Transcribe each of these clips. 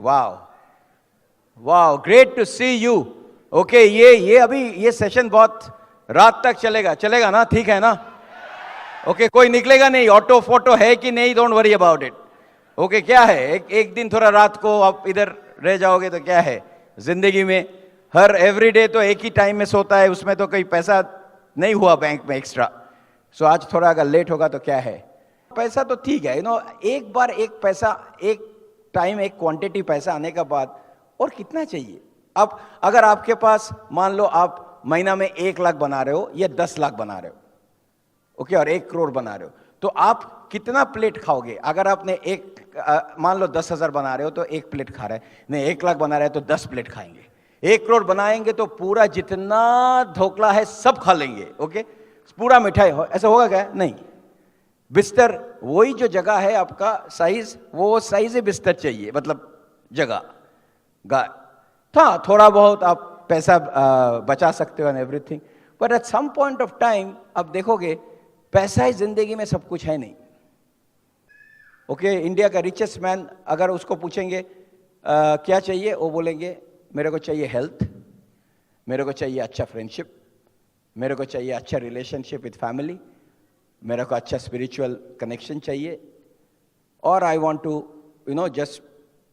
वाह वाह, great to see you. Okay, ये अभी ये सेशन बहुत रात तक चलेगा, चलेगा ना? ठीक है ना? ओके, कोई निकलेगा नहीं? ऑटो फोटो है कि नहीं? Don't worry about it. Okay, क्या है, एक दिन थोड़ा रात को आप इधर रह जाओगे तो क्या है जिंदगी में। हर एवरीडे तो एक ही टाइम में सोता है, उसमें तो कोई पैसा नहीं हुआ बैंक में एक्स्ट्रा। सो आज थोड़ा अगर लेट होगा तो क्या है, पैसा तो ठीक है, एक बार एक पैसा, एक टाइम, एक क्वांटिटी पैसा आने के बाद और कितना चाहिए। अब अगर आपके पास मान लो आप महीना में 1 लाख बना रहे हो या 10 लाख बना रहे हो, ओके, और 1 करोड़ बना रहे हो, तो आप कितना प्लेट खाओगे? अगर आपने मान लो 10,000 बना रहे हो तो 1 प्लेट खा रहे हैं, नहीं 1 लाख बना रहे हो तो 10 प्लेट खाएंगे। 1 करोड़ बनाएंगे तो पूरा जितना ढोकला है सब खा लेंगे, ओके, पूरा मिठाई ऐसा होगा क्या? नहीं। बिस्तर वही जो जगह है आपका साइज, वो साइज है बिस्तर चाहिए, मतलब जगह था, थोड़ा बहुत आप पैसा बचा सकते हो and everything, but at some point of time आप देखोगे पैसा ही जिंदगी में सब कुछ है नहीं। ओके, इंडिया का रिचेस्ट मैन अगर उसको पूछेंगे क्या चाहिए, वो बोलेंगे मेरे को चाहिए हेल्थ, मेरे को चाहिए अच्छा फ्रेंडशिप, मेरे को चाहिए अच्छा रिलेशनशिप विथ फैमिली, मेरे को अच्छा स्पिरिचुअल कनेक्शन चाहिए, और I want to just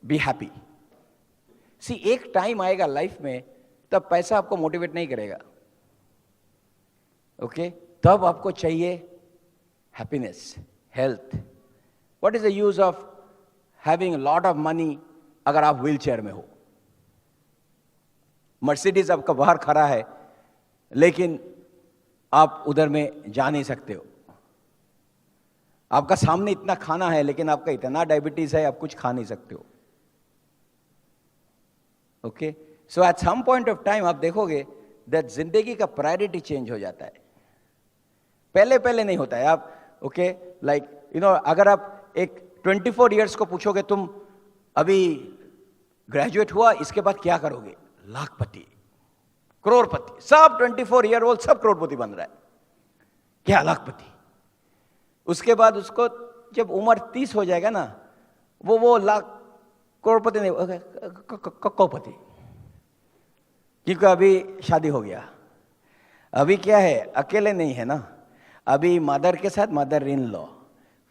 be happy. See, एक टाइम आएगा लाइफ में तब पैसा आपको मोटिवेट नहीं करेगा, ओके, तब आपको चाहिए happiness, health. What is the use of having lot of money अगर आप व्हील चेयर में हो? मर्सिडीज आपका बाहर खड़ा है लेकिन आप उधर में जा नहीं सकते हो। आपका सामने इतना खाना है लेकिन आपका इतना डायबिटीज है, आप कुछ खा नहीं सकते हो। Okay, so at some point of time आप देखोगे दैट जिंदगी का प्रायोरिटी चेंज हो जाता है। पहले पहले नहीं होता है। आप ओके, लाइक अगर आप एक 24 इयर्स को पूछोगे तुम अभी ग्रेजुएट हुआ, इसके बाद क्या करोगे? लाखपति, करोड़पति, सब 24 ईयर ओल्ड सब करोड़पति बन रहा है, क्या लाखपति। उसके बाद उसको जब उम्र 30 हो जाएगा ना, वो लाख करोड़पति नहीं, करोड़पति, क्योंकि अभी शादी हो गया। अभी क्या है, अकेले नहीं है ना, अभी मदर के साथ mother in law,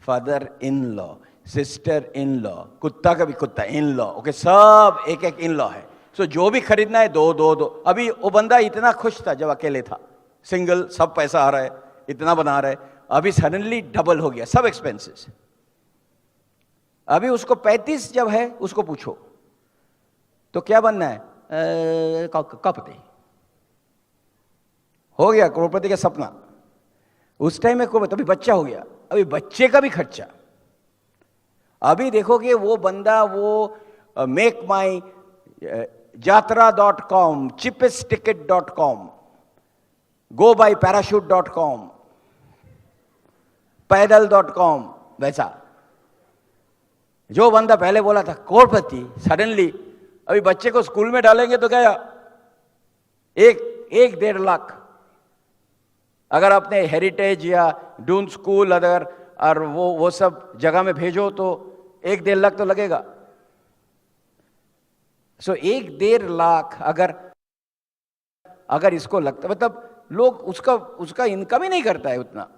father in law, sister in law, कुत्ता का भी कुत्ता इन लॉ, ओके, सब एक एक इन लॉ है। सो जो भी खरीदना है दो दो दो। अभी वो बंदा इतना खुश था जब अकेले था, सिंगल, सब पैसा आ रहा है, इतना बना रहा है, अभी सडनली डबल हो गया सब एक्सपेंसेस। अभी उसको 35 जब है, उसको पूछो तो क्या बनना है? करोड़पति। हो गया करोड़पति का सपना। उस टाइम में अभी बच्चा हो गया, अभी बच्चे का भी खर्चा। अभी देखोगे वो बंदा, वो मेक माई यात्रा.com, cheapestticket.com, go by parachute.com, पैदल.com, वैसा। जो बंदा पहले बोला था करोड़पति, सडनली अभी बच्चे को स्कूल में डालेंगे तो क्या, 1-1.5 लाख। अगर आपने हेरिटेज या डून स्कूल अगर और वो सब जगह में भेजो तो 1-1.5 लाख तो लगेगा। सो 1-1.5 लाख अगर इसको लगता, मतलब लोग उसका इनकम ही नहीं करता है उतना।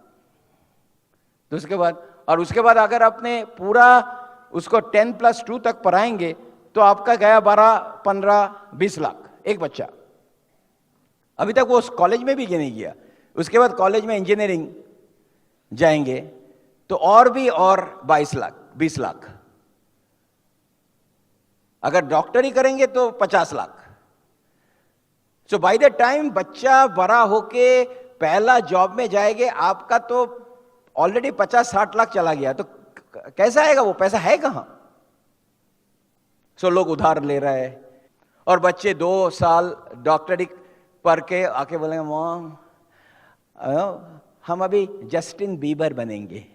तो उसके बाद अगर आपने पूरा उसको 10+2 तक पढ़ाएंगे तो आपका गया 12, 15, 20 लाख एक बच्चा। अभी तक वो कॉलेज में भी नहीं गया, उसके बाद कॉलेज में इंजीनियरिंग जाएंगे तो और 22 लाख, 20 लाख। अगर डॉक्टरी करेंगे तो 50 लाख। सो बाय द टाइम बच्चा बड़ा होके पहला जॉब में जाएंगे, आपका तो ऑलरेडी 50-60 लाख चला गया। तो कैसा आएगा? वो पैसा है कहां? सो लोग उधार ले रहे हैं, और बच्चे 2 साल डॉक्टरी पढ़ के आके बोलेंगे मॉम हम अभी जस्टिन बीबर बनेंगे।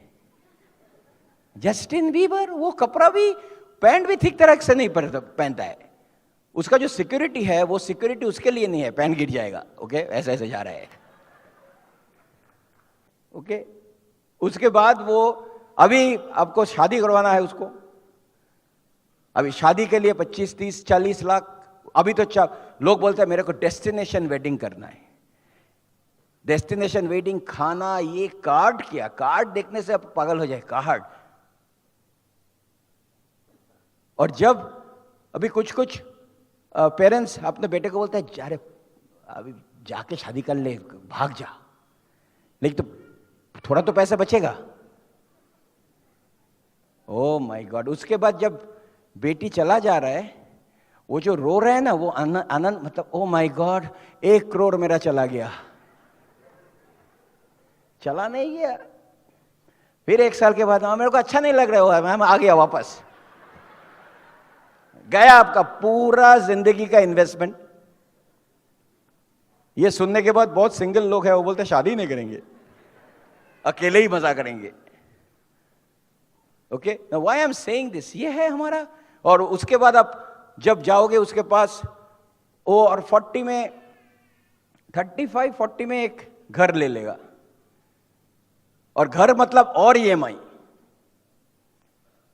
जस्टिन बीबर, वो कपड़ा भी, पैंट भी ठीक तरह से नहीं पहनता है। उसका जो सिक्योरिटी है, वो सिक्योरिटी उसके लिए नहीं है, पैंट गिर जाएगा, ओके, ऐसे ऐसे जा रहा है, ओके। उसके बाद वो अभी आपको शादी करवाना है उसको, अभी शादी के लिए 25, 30, 40 लाख। अभी तो लोग बोलते हैं मेरे को डेस्टिनेशन वेडिंग करना है। डेस्टिनेशन वेडिंग, खाना, ये कार्ड, क्या कार्ड देखने से अब पागल हो जाए, कार्ड। और जब अभी कुछ कुछ पेरेंट्स अपने बेटे को बोलते हैं अरे अभी जाके शादी कर ले, भाग जा, लेकिन तो थोड़ा तो पैसा बचेगा। ओ माय गॉड। उसके बाद जब बेटी चला जा रहा है, वो जो रो रहे हैं ना, वो आनंद, मतलब ओ माय गॉड 1 करोड़ मेरा चला गया। चला नहीं गया। फिर 1 साल के बाद मेरे को अच्छा नहीं लग रहा है, मैं आ गया वापस। गया आपका पूरा जिंदगी का इन्वेस्टमेंट। ये सुनने के बाद बहुत सिंगल लोग हैं, वो बोलते शादी नहीं करेंगे, अकेले ही मजा करेंगे। Okay, why I am saying this, ये है हमारा। और उसके बाद आप जब जाओगे उसके पास, वो और 40 में 35 40 में एक घर ले लेगा। और घर मतलब और ईएमआई,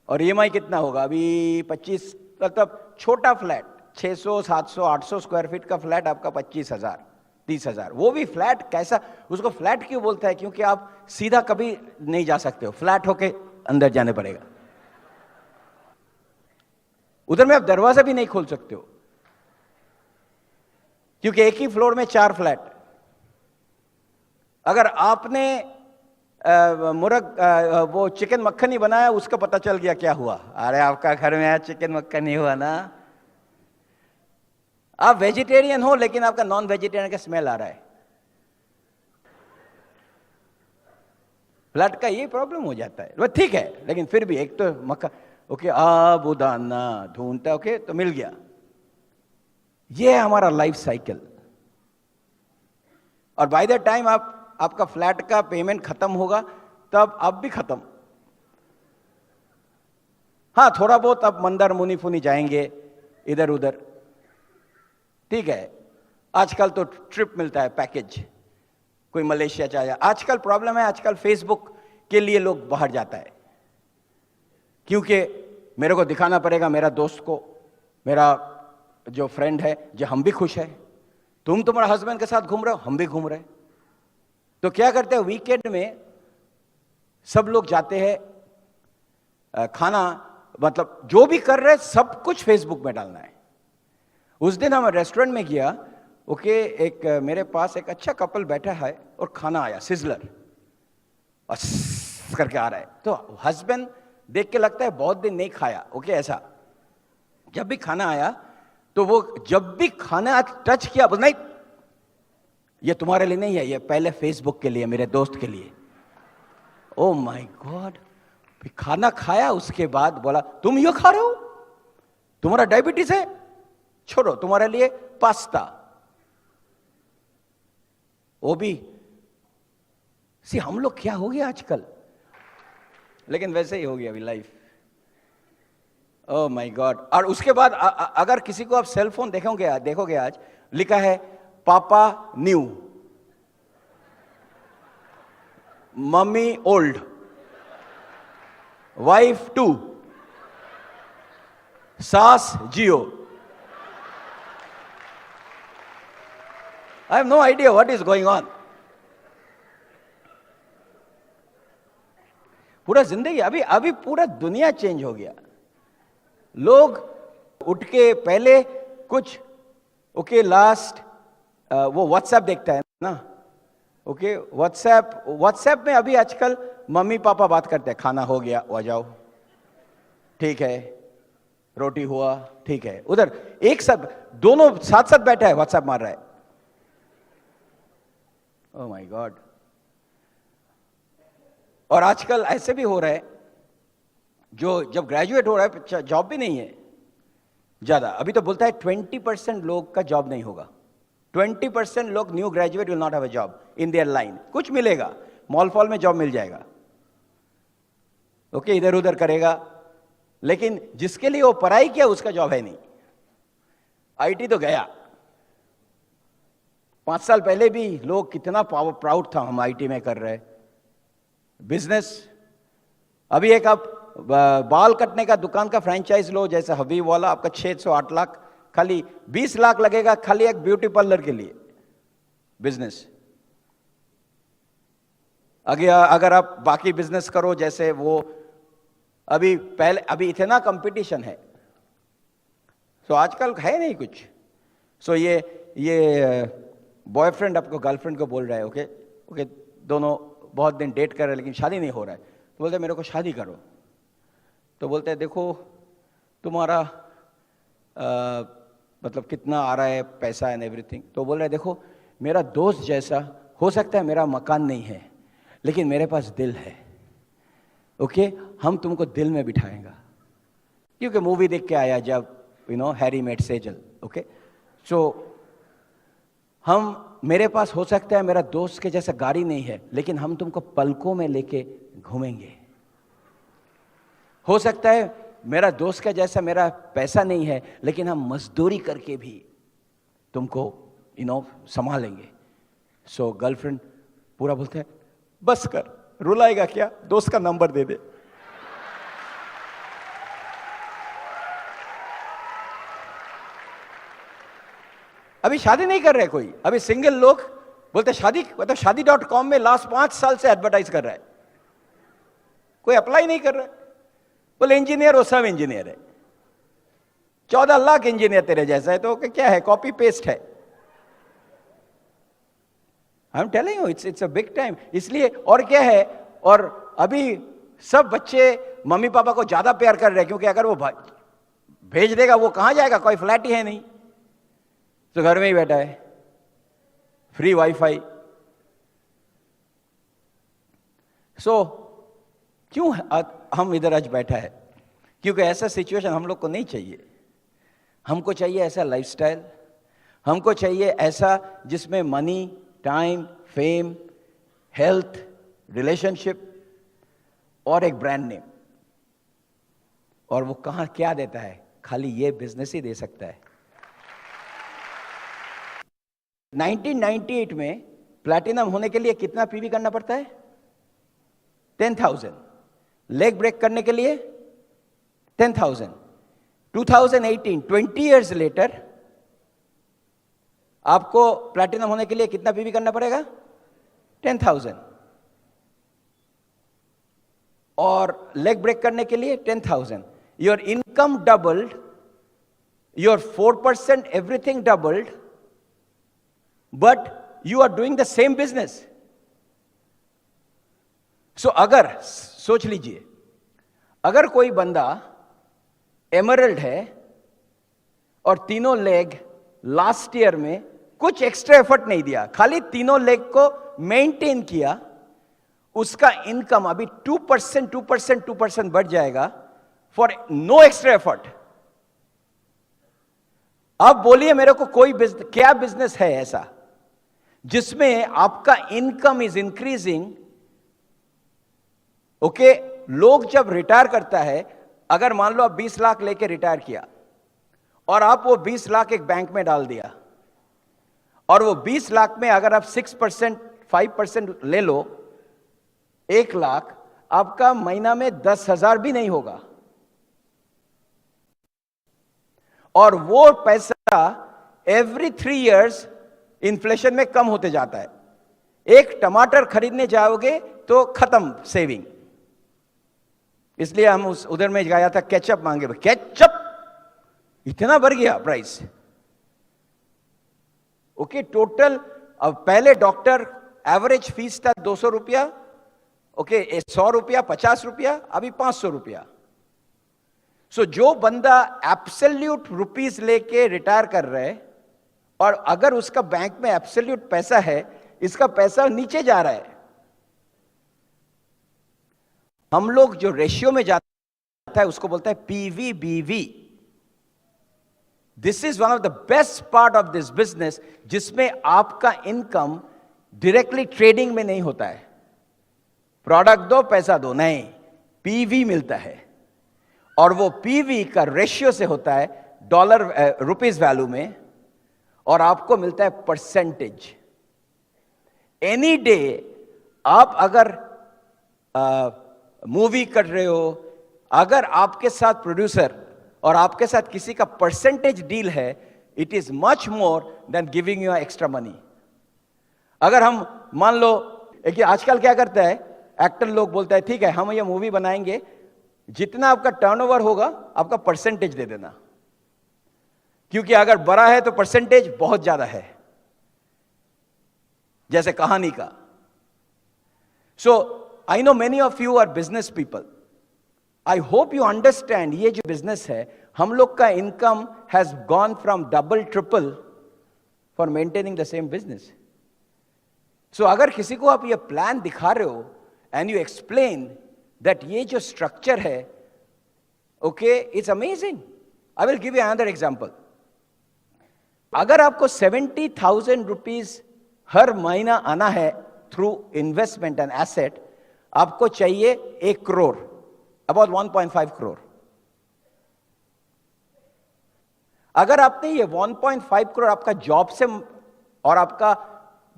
और ईएमआई कितना होगा अभी 25, मतलब छोटा फ्लैट 600 700 800 स्क्वायर फीट का फ्लैट आपका 25,000 30,000। वो भी फ्लैट कैसा, उसको फ्लैट क्यों बोलता है, क्योंकि आप सीधा कभी नहीं जा सकते हो, फ्लैट होके अंदर जाने पड़ेगा। उधर में आप दरवाजा भी नहीं खोल सकते हो, क्योंकि एक ही फ्लोर में 4 फ्लैट। अगर आपने वो चिकन मक्खन ही बनाया, उसका पता चल गया क्या हुआ, अरे आपका घर में आज चिकन मक्खन नहीं हुआ ना। आप वेजिटेरियन हो लेकिन आपका नॉन वेजिटेरियन का स्मेल आ रहा है। फ्लैट का ये प्रॉब्लम हो जाता है। ठीक है, लेकिन फिर भी एक तो मक्खन, ओके, आबूदाना ढूंढता, ओके तो मिल गया। ये है हमारा लाइफ साइकिल। और बाय द टाइम आपका फ्लैट का पेमेंट खत्म होगा, तब आप भी खत्म। हाँ, थोड़ा बहुत अब मंदिर मुनि फुनी जाएंगे इधर उधर, ठीक है। आजकल तो ट्रिप मिलता है, पैकेज, कोई मलेशिया चाहे। आजकल प्रॉब्लम है, आजकल फेसबुक के लिए लोग बाहर जाता है, क्योंकि मेरे को दिखाना पड़ेगा मेरा दोस्त को, मेरा जो फ्रेंड है, जो हम भी खुश है। तुम तुम्हारे हस्बैंड के साथ घूम रहे हो, हम भी घूम रहे हैं। तो क्या करते हैं, वीकेंड में सब लोग जाते हैं खाना, मतलब जो भी कर रहे हैं सब कुछ फेसबुक में डालना है। उस दिन हम रेस्टोरेंट में गया, ओके, एक मेरे पास एक अच्छा कपल बैठा है और खाना आया, सिजलर और करके आ रहा है। तो हस्बैंड देख के लगता है बहुत दिन नहीं खाया, ओके, ऐसा। जब भी खाना आया तो वो जब भी खाना टच किया, बोल नहीं ये तुम्हारे लिए नहीं है, ये पहले फेसबुक के लिए, मेरे दोस्त के लिए। ओ माय गॉड। खाना खाया, उसके बाद बोला तुम यो खा रहे हो, तुम्हारा डायबिटीज है, छोड़ो तुम्हारे लिए पास्ता। वो भी सी, हम लोग क्या हो गया आजकल, लेकिन वैसे ही हो गया अभी लाइफ। Oh my God. और उसके बाद अगर किसी को आप सेल फोन देखोगे आज लिखा है पापा न्यू, मम्मी ओल्ड, वाइफ 2, सास जियो। I have no idea what is going on. पूरा जिंदगी, अभी पूरा दुनिया चेंज हो गया। लोग उठ के पहले कुछ, ओके, लास्ट वो व्हाट्सएप देखता है ना, ओके, व्हाट्सएप में अभी आजकल मम्मी पापा बात करते हैं, खाना हो गया, आ जाओ, ठीक है, रोटी हुआ, ठीक है। उधर एक साथ दोनों साथ साथ बैठा है, व्हाट्सएप मार रहा है। Oh my God. और आजकल ऐसे भी हो रहा है, जो जब ग्रेजुएट हो रहा है जॉब भी नहीं है ज्यादा। अभी तो बोलता है 20% लोग का जॉब नहीं होगा। 20% लोग new graduate will not have a job in their line. कुछ मिलेगा, मॉल फॉल में जॉब मिल जाएगा, ओके, इधर उधर करेगा, लेकिन जिसके लिए वो पढ़ाई किया उसका जॉब है नहीं। आईटी तो गया। 5 साल पहले भी लोग कितना प्राउड था, हम आईटी में कर रहे। बिजनेस, अभी एक आप बाल कटने का दुकान का फ्रेंचाइज लो, जैसे हबीब वाला, आपका 6 से 8 लाख, खाली 20 लाख लगेगा खाली एक ब्यूटी पार्लर के लिए बिजनेस। अगर आप बाकी बिजनेस करो, जैसे वो अभी इतना कंपटीशन है, सो आजकल है नहीं कुछ। सो ये बॉयफ्रेंड आपको गर्लफ्रेंड को बोल रहा है, ओके दोनों बहुत दिन डेट कर रहे हैं लेकिन शादी नहीं हो रहा है, तो बोलते हैं मेरे को शादी करो। तो बोलते हैं देखो तुम्हारा मतलब कितना आ रहा है पैसा एंड एवरीथिंग। तो बोल रहे हैं देखो मेरा दोस्त जैसा, हो सकता है मेरा मकान नहीं है लेकिन मेरे पास दिल है, ओके हम तुमको दिल में बिठाएंगे। क्योंकि मूवी देख के आया जब Harry met Sejal, okay so मेरे पास हो सकता है मेरा दोस्त के जैसा गाड़ी नहीं है लेकिन हम तुमको पलकों में लेके घूमेंगे। हो सकता है मेरा दोस्त का जैसा मेरा पैसा नहीं है लेकिन हम मजदूरी करके भी तुमको संभालेंगे। सो गर्लफ्रेंड पूरा बोलते हैं बस कर, रुलाएगा क्या, दोस्त का नंबर दे दे। अभी शादी नहीं कर रहे कोई, अभी सिंगल लोग बोलते शादी, मतलब शादी.com में लास्ट 5 साल से एडवर्टाइज कर रहा है, कोई अप्लाई नहीं कर रहा है। बोले इंजीनियर हो, सब इंजीनियर है, 14 लाख इंजीनियर तेरे जैसा है, तो क्या है, कॉपी पेस्ट है। I am telling you it's a big time. इसलिए और क्या है, और अभी सब बच्चे मम्मी पापा को ज्यादा प्यार कर रहे हैं, क्योंकि अगर वो भेज देगा वो कहां जाएगा, कोई फ्लैट ही है नहीं, तो घर में ही बैठा है, फ्री वाईफाई। सो क्यों हम इधर आज बैठा है, क्योंकि ऐसा सिचुएशन हम लोग को नहीं चाहिए। हमको चाहिए ऐसा लाइफस्टाइल, हमको चाहिए ऐसा जिसमें money, time, fame, health, relationship और एक ब्रांड नेम। और वो कहां क्या देता है, खाली ये बिजनेस ही दे सकता है। 1998 में प्लैटिनम होने के लिए कितना पीवी करना पड़ता है, 10,000। लेग ब्रेक करने के लिए 10,000। 2018 20 इयर्स लेटर आपको प्लैटिनम होने के लिए कितना पीवी करना पड़ेगा, 10,000। और लेग ब्रेक करने के लिए 10,000। Your income doubled, your 4% everything doubled, but you are doing the same business. So अगर सोच लीजिए, अगर कोई बंदा एमरल्ड है और तीनों लेग लास्ट ईयर में कुछ एक्स्ट्रा एफर्ट नहीं दिया, खाली तीनों लेग को मेंटेन किया, उसका इनकम अभी 2% बढ़ जाएगा फॉर नो एक्स्ट्रा एफर्ट। अब बोलिए मेरे को कोई क्या बिजनेस है ऐसा जिसमें आपका इनकम इज इंक्रीजिंग। ओके, लोग जब रिटायर करता है, अगर मान लो आप 20 लाख लेके रिटायर किया और आप वो 20 लाख एक बैंक में डाल दिया, और वो 20 लाख में अगर आप 6% 5% ले लो, 1 लाख, आपका महीना में 10,000 भी नहीं होगा। और वो पैसा एवरी 3 इयर्स इन्फ्लेशन में कम होते जाता है। एक टमाटर खरीदने जाओगे तो खत्म सेविंग। इसलिए हम उधर में गया था, केचप मांगे, केचप इतना बढ़ गया प्राइस। ओके, टोटल अब पहले डॉक्टर एवरेज फीस था 200 रुपया, ओके 100 रुपया, 50 रुपया, अभी 500 रुपया। सो जो बंदा एब्सोल्यूट रुपीस लेके रिटायर कर रहे है, और अगर उसका बैंक में एब्सोल्यूट पैसा है, इसका पैसा नीचे जा रहा है। हम लोग जो रेशियो में जाता है उसको बोलता है PVBV. This is one of the best part of this business, जिसमें आपका इनकम डायरेक्टली ट्रेडिंग में नहीं होता है, प्रोडक्ट दो पैसा दो, नहीं, पीवी मिलता है। और वो पीवी का रेशियो से होता है डॉलर रुपीस वैल्यू में, और आपको मिलता है परसेंटेज। एनी डे आप अगर मूवी कर रहे हो, अगर आपके साथ प्रोड्यूसर और आपके साथ किसी का परसेंटेज डील है, it is much more than giving you extra money. अगर हम मान लो कि आजकल क्या करता है, एक्टर लोग बोलता है ठीक है हम ये मूवी बनाएंगे, जितना आपका टर्नओवर होगा आपका परसेंटेज दे देना, क्योंकि अगर बड़ा है तो परसेंटेज बहुत ज्यादा है, जैसे कहानी का. So I know many of you are business people. I hope you understand, ये जो बिजनेस है हम लोग का income has gone from double triple for maintaining the same business. So अगर किसी को आप ये प्लान दिखा रहे हो एंड यू एक्सप्लेन दैट ये जो स्ट्रक्चर है, okay, it's amazing. I will give you another example. अगर आपको 70,000 रुपीज हर महीना आना है थ्रू इन्वेस्टमेंट एंड एसेट, आपको चाहिए 1 करोड़, अबाउट 1.5 करोड़. अगर आपने ये 1.5 करोड़ आपका जॉब से और आपका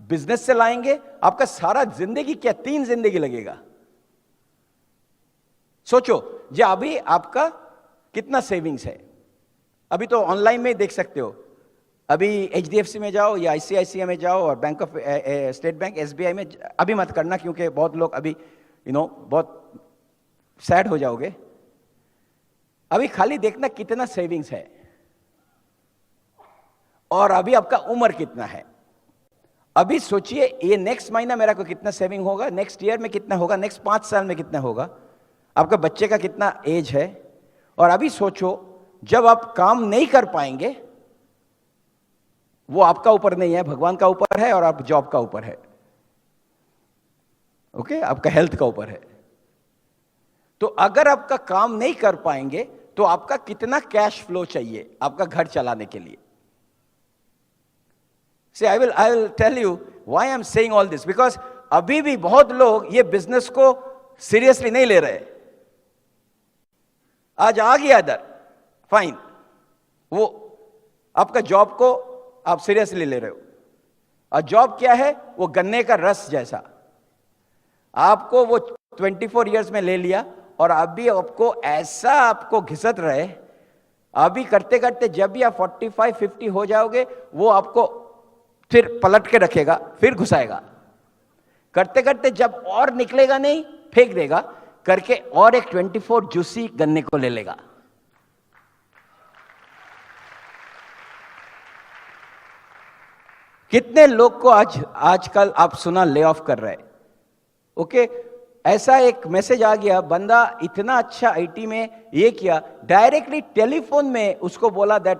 बिजनेस से लाएंगे, आपका सारा जिंदगी क्या 3 जिंदगी लगेगा. सोचो जो अभी आपका कितना सेविंग्स है. अभी तो ऑनलाइन में देख सकते हो. अभी HDFC में जाओ या ICICI में जाओ और bank of state bank SBI में. अभी मत करना क्योंकि बहुत लोग अभी बहुत सैड हो जाओगे. अभी खाली देखना कितना सेविंग्स है और अभी आपका उम्र कितना है. अभी सोचिए ये नेक्स्ट महीना मेरा को कितना सेविंग होगा, नेक्स्ट ईयर में कितना होगा, नेक्स्ट 5 साल में कितना होगा, आपका बच्चे का कितना एज है. और अभी सोचो जब आप काम नहीं कर पाएंगे, वो आपका ऊपर नहीं है, भगवान का ऊपर है और आप जॉब का ऊपर है, ओके, आपका हेल्थ का ऊपर है. तो अगर आपका काम नहीं कर पाएंगे तो आपका कितना कैश फ्लो चाहिए आपका घर चलाने के लिए. See, I will tell you why I'm saying all this, because अभी भी बहुत लोग ये बिजनेस को सीरियसली नहीं ले रहे. आज आ गया इधर, फाइन, वो आपका जॉब को आप सीरियसली ले रहे हो. और जॉब क्या है, वो गन्ने का रस जैसा. आपको वो 24 इयर्स में ले लिया और अभी आपको ऐसा आपको घिसट रहे. अभी करते करते जब भी आप 45-50 हो जाओगे, वो आपको फिर पलट के रखेगा, फिर घुसाएगा. करते करते जब और निकलेगा नहीं, फेंक देगा करके और एक 24 जूसी गन्ने को ले लेगा. कितने लोग को आजकल आप सुना ले ऑफ कर रहे. ओके, ऐसा एक मैसेज आ गया, बंदा इतना अच्छा आईटी में ये किया, डायरेक्टली टेलीफोन में उसको बोला दैट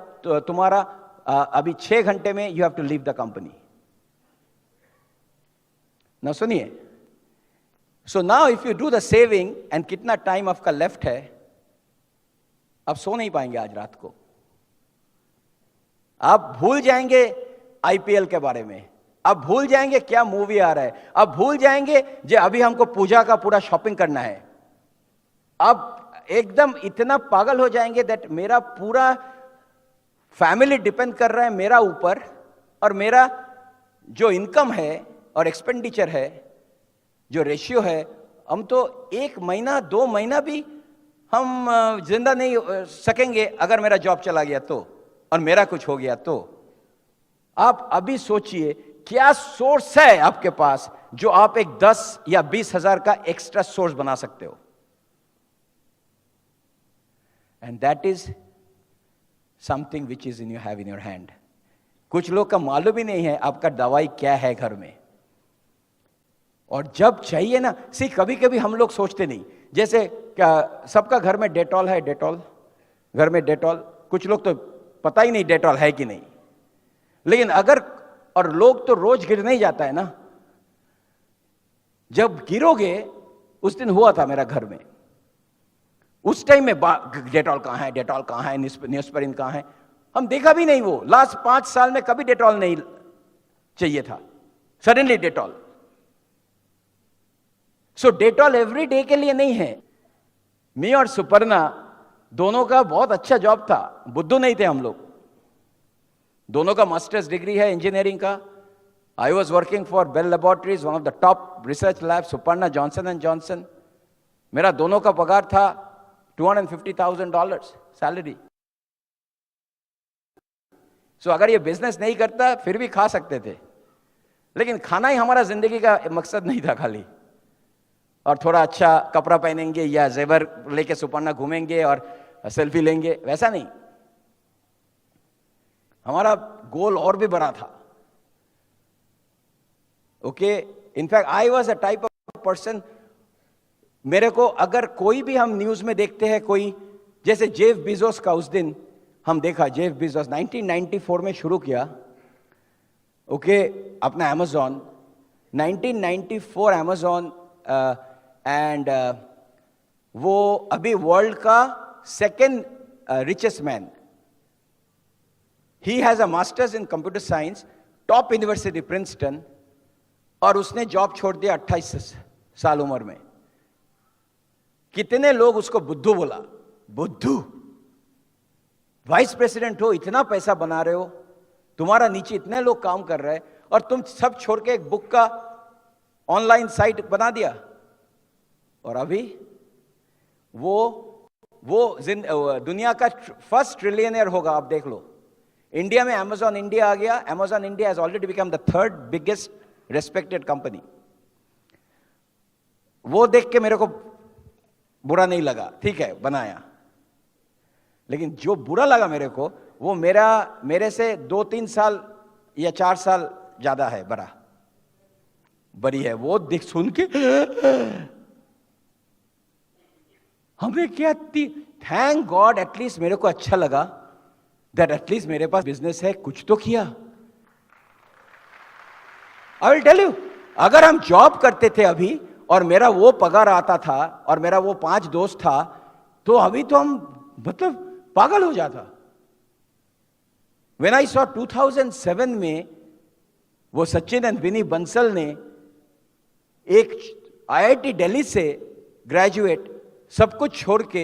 तुम्हारा अभी 6 घंटे में you have to leave the company. ना सुनिए. So now if you do the saving and कितना टाइम आपका लेफ्ट है, आप सो नहीं पाएंगे आज रात को. आप भूल जाएंगे IPL के बारे में, आप भूल जाएंगे क्या मूवी आ रहा है, आप भूल जाएंगे जो अभी हमको पूजा का पूरा शॉपिंग करना है. आप एकदम इतना पागल हो जाएंगे दैट मेरा पूरा फैमिली डिपेंड कर रहा है मेरा ऊपर, और मेरा जो इनकम है और एक्सपेंडिचर है, जो रेशियो है, हम तो 1 महीना 2 महीना भी हम जिंदा नहीं सकेंगे अगर मेरा जॉब चला गया तो, और मेरा कुछ हो गया तो. आप अभी सोचिए क्या सोर्स है आपके पास जो आप एक 10 या 20 हजार का एक्स्ट्रा सोर्स बना सकते हो. And that is something which is in you have in your hand. कुछ लोग का मालूम ही नहीं है आपका दवाई क्या है घर में. और जब चाहिए ना, कभी कभी हम लोग सोचते नहीं, जैसे क्या सबका घर में डेटॉल है, डेटॉल घर में डेटॉल, कुछ लोग तो पता ही नहीं डेटॉल है कि नहीं. लेकिन अगर, और लोग तो रोज गिर नहीं जाता है ना, जब गिरोगे, उस दिन हुआ था मेरा घर में, उस टाइम में डेटॉल कहां है, डेटॉल कहां है, न्यूस्परिन कहां है, हम देखा भी नहीं. वो लास्ट 5 साल में कभी डेटॉल नहीं चाहिए था, सडनली डेटॉल. सो डेटॉल एवरी डे के लिए नहीं है. मैं और सुपर्णा दोनों का बहुत अच्छा जॉब था, बुद्धू नहीं थे हम लोग. दोनों का मास्टर्स डिग्री है इंजीनियरिंग का. I was working for Bell Laboratories, one of the top research lab, Suparna Johnson and Johnson. मेरा दोनों का पगार था $250,000 सैलरी। सो अगर ये बिजनेस नहीं करता फिर भी खा सकते थे, लेकिन खाना ही हमारा जिंदगी का मकसद नहीं था खाली, और थोड़ा अच्छा कपड़ा पहनेंगे या जेवर लेके सुपर्णा घूमेंगे और सेल्फी लेंगे, वैसा नहीं। हमारा गोल और भी बड़ा था। Okay, in fact I was a type of person, मेरे को अगर कोई भी हम न्यूज में देखते हैं, कोई जैसे जेफ बीजोस का उस दिन हम देखा, जेफ बीजोस 1994 में शुरू किया, ओके, अपना अमेजॉन, 1994 अमेजॉन, एंड वो अभी वर्ल्ड का second richest man. He has a masters in computer science, top university Princeton, और उसने जॉब छोड़ दिया 28 साल उम्र में। कितने लोग उसको बुद्धू बोला, बुद्धू, वाइस प्रेसिडेंट हो, इतना पैसा बना रहे हो, तुम्हारा नीचे इतने लोग काम कर रहे हैं, और तुम सब छोड़ के एक बुक का ऑनलाइन साइट बना दिया। और अभी वो दुनिया का फर्स्ट ट्रिलियनियर होगा, आप देख लो। इंडिया में अमेजॉन इंडिया आ गया, Amazon India has already become the third biggest respected company. वो देख के मेरे को बुरा नहीं लगा, ठीक है बनाया, लेकिन जो बुरा लगा मेरे को, वो मेरे से 2-3 साल या 4 साल ज्यादा है बड़ी है। वो देख सुन के हमें क्या, थैंक गॉड एटलीस्ट मेरे को अच्छा लगा दैट एटलीस्ट मेरे पास बिजनेस है, कुछ तो किया। आई विल टेल यू, अगर हम जॉब करते थे अभी और मेरा वो पगार आता था और मेरा वो 5 दोस्त था, तो अभी तो हम मतलब पागल हो जाता। When I saw 2007 में वो सचिन एंड विनी बंसल ने एक IIT दिल्ली से ग्रेजुएट सब कुछ छोड़ के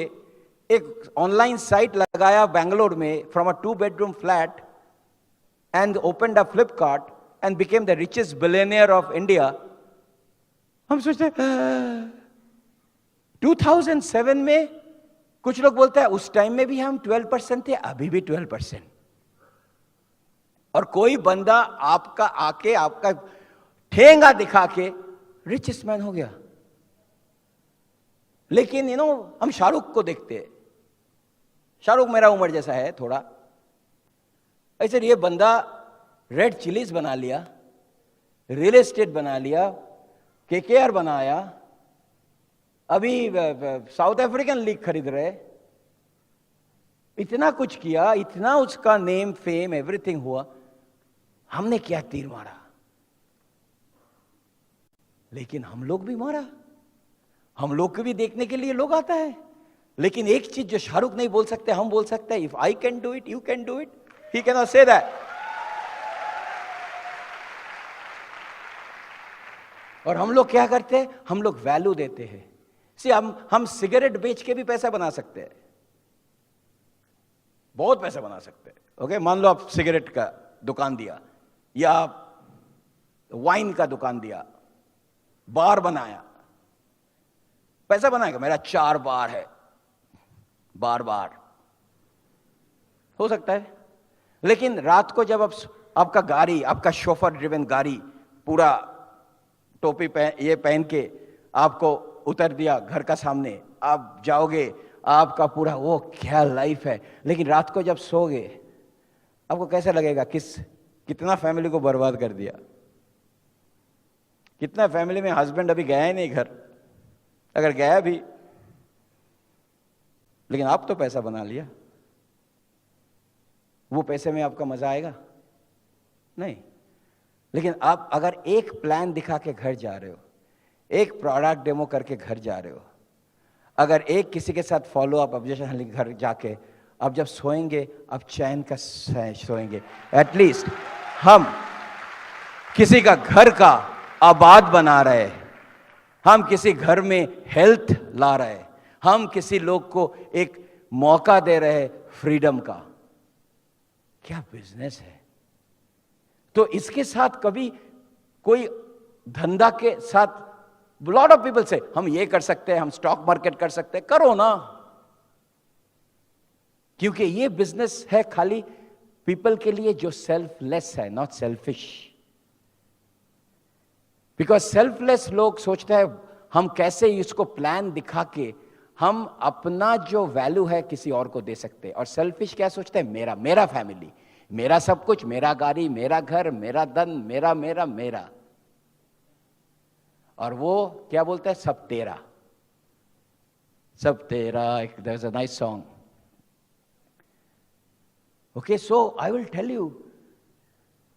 एक ऑनलाइन साइट लगाया बेंगलोर में, from a 2-bedroom flat, and opened a Flipkart and became the richest billionaire of India. हम सोचते 2007 में, कुछ लोग बोलते हैं उस टाइम में भी हम 12% थे, अभी भी 12%। और कोई बंदा आपका आके आपका ठेंगा दिखा के रिचेस्ट मैन हो गया। लेकिन हम शाहरुख को देखते हैं, शाहरुख मेरा उम्र जैसा है थोड़ा, ऐसे ये बंदा रेड चिलीज बना लिया, रियल एस्टेट बना लिया, KKR बनाया, अभी साउथ अफ्रीकन लीग खरीद रहे, इतना कुछ किया, इतना उसका नेम फेम एवरीथिंग हुआ। हमने क्या तीर मारा, लेकिन हम लोग भी मारा, हम लोग को भी देखने के लिए लोग आता है। लेकिन एक चीज जो शाहरुख नहीं बोल सकते, हम बोल सकते हैं, if I can do it you can do it. He can not say that. और हम लोग क्या करते हैं, हम लोग वैल्यू देते हैं। सी हम सिगरेट बेच के भी पैसा बना सकते हैं, बहुत पैसा बना सकते हैं। ओके, मान लो आप सिगरेट का दुकान दिया या वाइन का दुकान दिया, बार बनाया, पैसा बनाएगा। मेरा 4 बार है, बार हो सकता है। लेकिन रात को जब आपका गाड़ी, आपका शोफर ड्रिवन गाड़ी, पूरा टोपी ये पहन के आपको उतर दिया घर का सामने, आप जाओगे, आपका पूरा वो क्या लाइफ है। लेकिन रात को जब सोगे, आपको कैसा लगेगा, कितना फैमिली को बर्बाद कर दिया। कितना फैमिली में हस्बैंड अभी गया ही नहीं घर, अगर गया भी, लेकिन आप तो पैसा बना लिया। वो पैसे में आपका मजा आएगा नहीं। लेकिन आप अगर एक प्लान दिखा के घर जा रहे हो, एक प्रोडक्ट डेमो करके घर जा रहे हो, अगर एक किसी के साथ फॉलो अप ऑब्जेक्शन घर जाके आप जब सोएंगे, आप चैन का सोएंगे। एटलीस्ट हम किसी का घर का आबाद बना रहे हैं, हम किसी घर में हेल्थ ला रहे हैं, हम किसी लोग को एक मौका दे रहे हैं फ्रीडम का। क्या बिजनेस है। तो इसके साथ कभी कोई धंधा के साथ लॉट ऑफ पीपल से हम ये कर सकते हैं, हम स्टॉक मार्केट कर सकते हैं, करो ना, क्योंकि ये बिजनेस है खाली पीपल के लिए जो सेल्फलेस है, नॉट सेल्फिश। बिकॉज सेल्फलेस लोग सोचते हैं हम कैसे इसको प्लान दिखा के हम अपना जो वैल्यू है किसी और को दे सकते हैं। और सेल्फिश क्या सोचते हैं? मेरा, मेरा फैमिली, मेरा सब कुछ, मेरा गाड़ी, मेरा घर, मेरा धन, मेरा मेरा मेरा। और वो क्या बोलता है? सब तेरा, सब तेरा। There is a nice song. Okay, so I will tell you,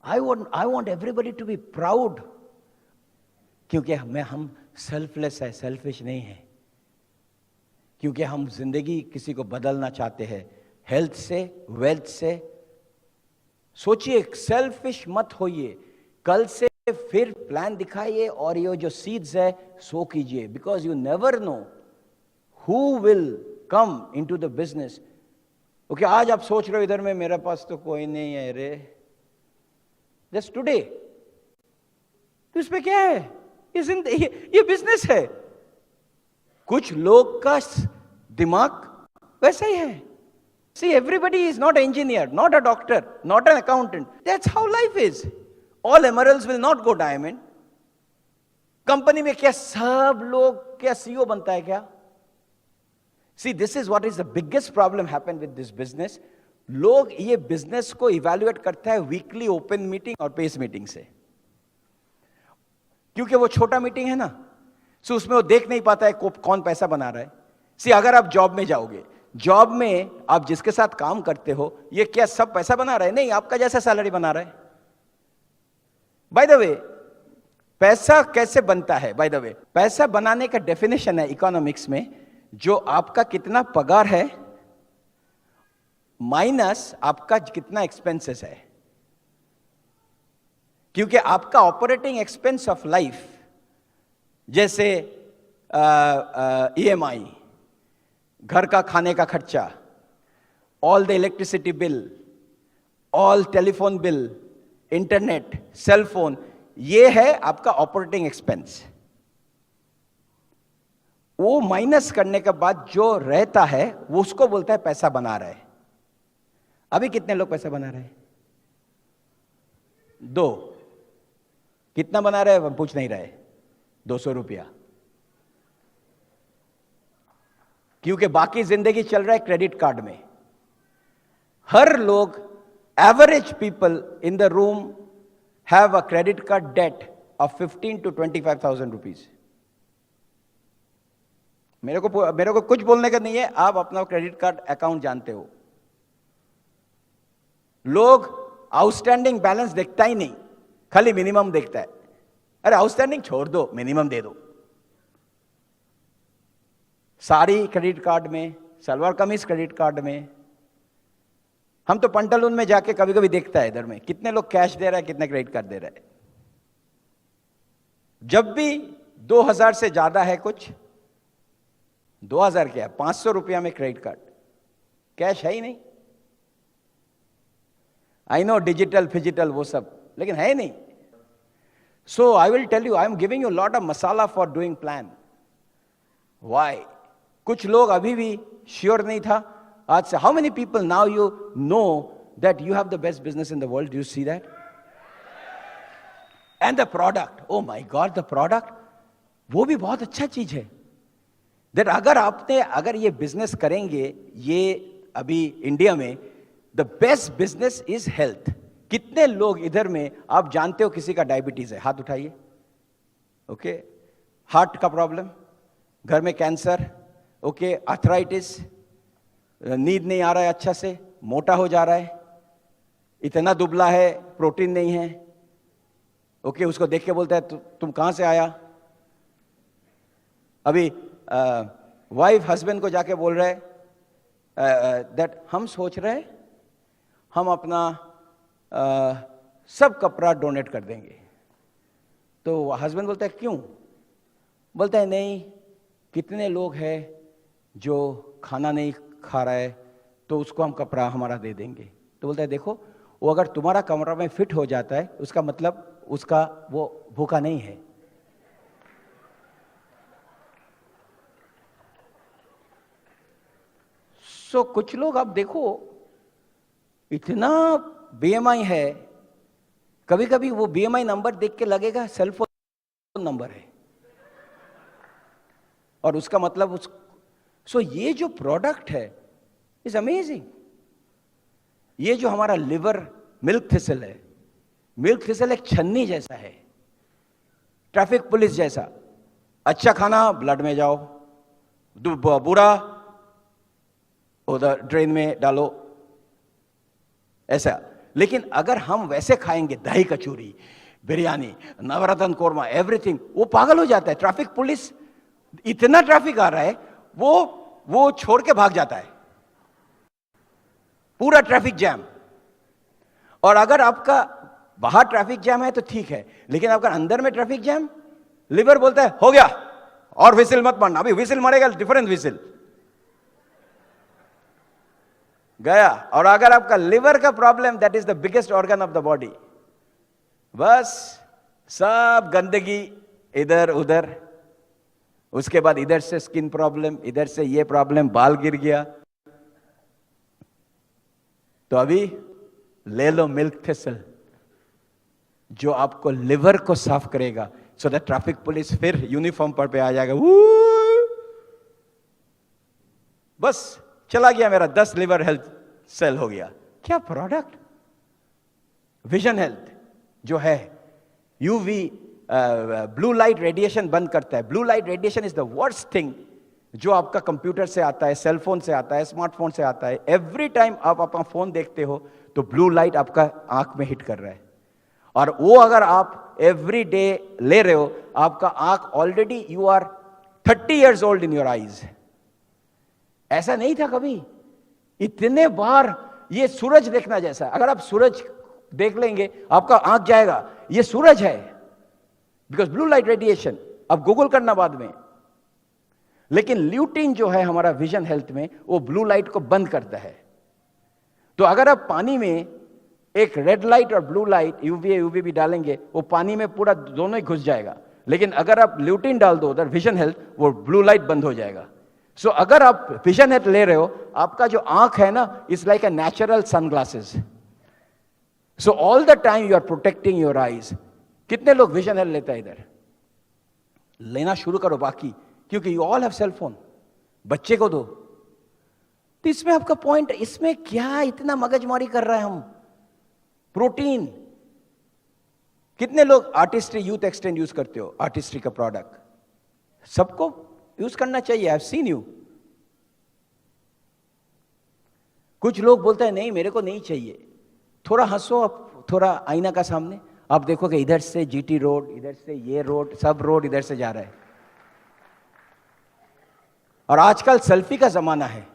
I want everybody to be proud, क्योंकि हम सेल्फलेस है, सेल्फिश नहीं है। क्योंकि हम जिंदगी किसी को बदलना चाहते हैं, हेल्थ से, वेल्थ से। सोचिए, सेल्फिश मत होइए। कल से फिर प्लान दिखाइए और ये जो सीड्स है सो कीजिए, because you never know who will come into the business. Okay, आज आप सोच रहे हो इधर में मेरे पास तो कोई नहीं है रे, जस्ट टुडे। तो इसमें क्या है? ये बिजनेस है। कुछ लोग का दिमाग वैसा ही है। See, everybody is not an engineer, not a doctor, not an accountant. That's how life is. All emeralds will not go diamond. Company में क्या सब लोग क्या सीईओ बनता है क्या? See, this is what is the biggest problem happened with this business. लोग ये बिजनेस को इवैल्यूएट करता है वीकली ओपन मीटिंग और पेस मीटिंग से, क्योंकि वो छोटा मीटिंग है ना, सो उसमें वो देख नहीं पाता है कौन पैसा बना रहा है। सी, अगर आप जॉब में जाओगे, जॉब में आप जिसके साथ काम करते हो, ये क्या सब पैसा बना रहा है? नहीं, आपका जैसा सैलरी बना रहा है। बाय द वे, पैसा कैसे बनता है? बाय द वे, पैसा बनाने का डेफिनेशन है इकोनॉमिक्स में, जो आपका कितना पगार है माइनस आपका कितना एक्सपेंसेस है। क्योंकि आपका ऑपरेटिंग एक्सपेंस ऑफ लाइफ, जैसे ईएमआई, घर का खाने का खर्चा, all the electricity bill, all telephone bill, internet, cell phone, ये है आपका ऑपरेटिंग एक्सपेंस। वो माइनस करने के बाद जो रहता है वो उसको बोलता है पैसा बना रहा है। अभी कितने लोग पैसा बना रहे हैं? 2। कितना बना रहे हैं पूछ नहीं रहे? 200 रुपया। क्योंकि बाकी जिंदगी चल रहा है क्रेडिट कार्ड में। हर लोग, average people in the room have a credit card debt of 15 to 25,000 rupees. मेरे को कुछ बोलने का नहीं है, आप अपना क्रेडिट कार्ड अकाउंट जानते हो। लोग आउटस्टैंडिंग बैलेंस देखता ही नहीं, खाली मिनिमम देखता है। अरे आउटस्टैंडिंग छोड़ दो, मिनिमम दे दो। साड़ी क्रेडिट कार्ड में, सलवार कमीज क्रेडिट कार्ड में। हम तो पंटालून में जाके कभी कभी देखता है इधर में कितने लोग कैश दे रहा है, कितने क्रेडिट कार्ड दे रहा है। जब भी 2000 से ज्यादा है कुछ, 2000 क्या, 500 रुपया में क्रेडिट कार्ड, कैश है ही नहीं। आई नो डिजिटल फिजिटल वो सब, लेकिन है ही नहीं। So I will tell you, I am giving you lot of masala for doing plan. Why? कुछ लोग अभी भी श्योर नहीं था आज से। How many people now you know that you have the best business in the world? Do you see that? And the product, oh my god, the product वो भी बहुत अच्छा चीज है। दैट अगर ये बिजनेस करेंगे, ये अभी इंडिया में the best business is health. कितने लोग इधर में आप जानते हो किसी का डायबिटीज है? हाथ उठाइए। ओके, हार्ट का प्रॉब्लम, घर में कैंसर, ओके, आर्थराइटिस, नींद नहीं आ रहा है अच्छा से, मोटा हो जा रहा है, इतना दुबला है, प्रोटीन नहीं है। ओके, उसको देख के बोलता है तुम कहां से आया? अभी वाइफ हस्बैंड को जाके बोल रहे दैट हम सोच रहे हैं हम अपना सब कपड़ा डोनेट कर देंगे। तो हस्बैंड बोलता है क्यों? बोलता है नहीं, कितने लोग हैं जो खाना नहीं खा रहा है, तो उसको हम कपड़ा हमारा दे देंगे। तो बोलता है देखो, वो अगर तुम्हारा कमरा में फिट हो जाता है उसका मतलब उसका वो भूखा नहीं है। कुछ लोग आप देखो इतना बीएमआई है, कभी कभी वो बीएमआई नंबर देख के लगेगा सेलफोन नंबर है, और उसका मतलब ये जो प्रोडक्ट है इज अमेजिंग। ये जो हमारा लिवर मिल्क थिसल है, मिल्क थिसल एक छन्नी जैसा है, ट्रैफिक पुलिस जैसा। अच्छा खाना ब्लड में जाओ, बुरा उधर ड्रेन में डालो, ऐसा। लेकिन अगर हम वैसे खाएंगे दही कचौरी, बिरयानी, नवरत्न कोरमा, एवरीथिंग, वो पागल हो जाता है। ट्रैफिक पुलिस, इतना ट्रैफिक आ रहा है, वो छोड़ के भाग जाता है, पूरा ट्रैफिक जैम। और अगर आपका बाहर ट्रैफिक जैम है तो ठीक है, लेकिन अगर अंदर में ट्रैफिक जैम, लिवर बोलता है हो गया, और विसिल मत मारना, अभी विसिल मारेगा डिफरेंट विसिल, गया। और अगर आपका लिवर का problem, that is the biggest organ of the body, बस सब गंदगी इधर उधर, उसके बाद इधर से स्किन प्रॉब्लम, इधर से ये प्रॉब्लम, बाल गिर गया। तो अभी ले लो मिल्क थिसल, जो आपको लिवर को साफ करेगा, सो दैट ट्रैफिक पुलिस फिर यूनिफॉर्म पर पे आ जाएगा, बस चला गया मेरा 10 लिवर हेल्थ सेल हो गया। क्या प्रोडक्ट! विजन हेल्थ जो है, यूवी ब्लू लाइट रेडिएशन बंद करता है। Blue light radiation is the worst thing जो आपका कंप्यूटर से आता है, सेलफोन से आता है, स्मार्टफोन से आता है। एवरी टाइम आप अपना फोन देखते हो तो ब्लू लाइट आपका आंख में हिट कर रहा है, और वो अगर आप एवरी डे ले रहे हो, आपका आंख already, you are 30 years old in your eyes. ऐसा नहीं था कभी। इतने बार ये सूरज देखना जैसा, अगर आप सूरज देख लेंगे आपका आंख जाएगा, ये सूरज है, बिकॉज ब्लू लाइट रेडिएशन। अब गूगल करना बाद में। लेकिन ल्यूटिन जो है हमारा विजन हेल्थ में, वो ब्लू लाइट को बंद करता है। तो अगर आप पानी में एक रेड लाइट और ब्लू लाइट, यूवी भी डालेंगे, वो पानी में पूरा दोनों ही घुस जाएगा। लेकिन अगर आप ल्यूटिन डाल दो उधर विजन हेल्थ, वो ब्लू लाइट बंद हो जाएगा। सो अगर आप विजन हेल्थ ले रहे हो, आपका जो आंख है ना, it's like a natural sunglasses. So all the time you are protecting your eyes. कितने लोग विजन हेल्थ लेता है? इधर लेना शुरू करो बाकी, क्योंकि you all have cell phone. बच्चे को दो। तो इसमें आपका पॉइंट, इसमें क्या इतना मगजमारी कर रहे हैं हम? प्रोटीन। कितने लोग आर्टिस्ट्री यूथ एक्सटेंड यूज करते हो? आर्टिस्ट्री का प्रोडक्ट सबको यूज करना चाहिए। I have seen you. कुछ लोग बोलते हैं नहीं मेरे को नहीं चाहिए। थोड़ा हंसो आप, थोड़ा आईना का सामने, आप देखोगे इधर से जीटी रोड, इधर से ये रोड, सब रोड इधर से जा रहा है। और आजकल सेल्फी का जमाना है।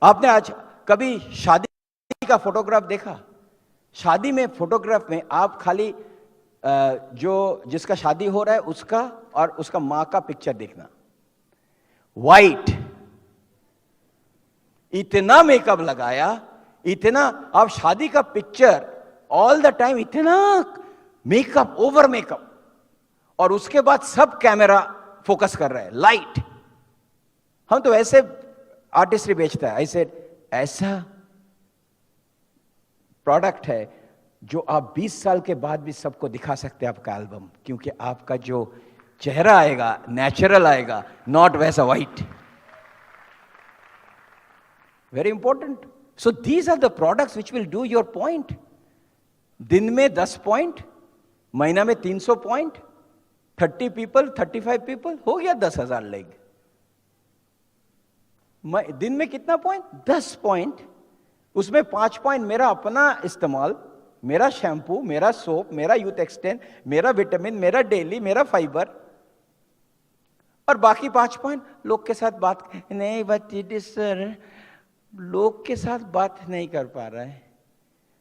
आपने आज कभी शादी का फोटोग्राफ देखा? शादी में फोटोग्राफ में आप खाली जो जिसका शादी हो रहा है उसका और उसका मां का पिक्चर देखना। वाइट, इतना मेकअप लगाया, इतना। आप शादी का पिक्चर ऑल द टाइम इतना मेकअप, ओवर मेकअप, और उसके बाद सब कैमरा फोकस कर रहा है, लाइट। हम तो ऐसे आर्टिस्ट्री बेचता है। ऐसा प्रोडक्ट है जो आप 20 साल के बाद भी सबको दिखा सकते हैं आपका एल्बम, क्योंकि आपका जो चेहरा आएगा नेचुरल आएगा, नॉट वैसा white. Very important. So these are the products which will do your point. दिन में 10 पॉइंट, महीना में 300 पॉइंट, 30 पीपल, 35 पीपल, हो गया 10,000 लेग। दिन में कितना पॉइंट? 10 पॉइंट। उसमें 5 पॉइंट मेरा अपना इस्तेमाल, मेरा शैम्पू, मेरा सोप, मेरा यूथ एक्सटेंड, मेरा विटामिन, मेरा डेली, मेरा फाइबर, और बाकी 5 पॉइंट लोग के साथ बात नहीं। बट सर लोग के साथ बात नहीं कर पा रहा है,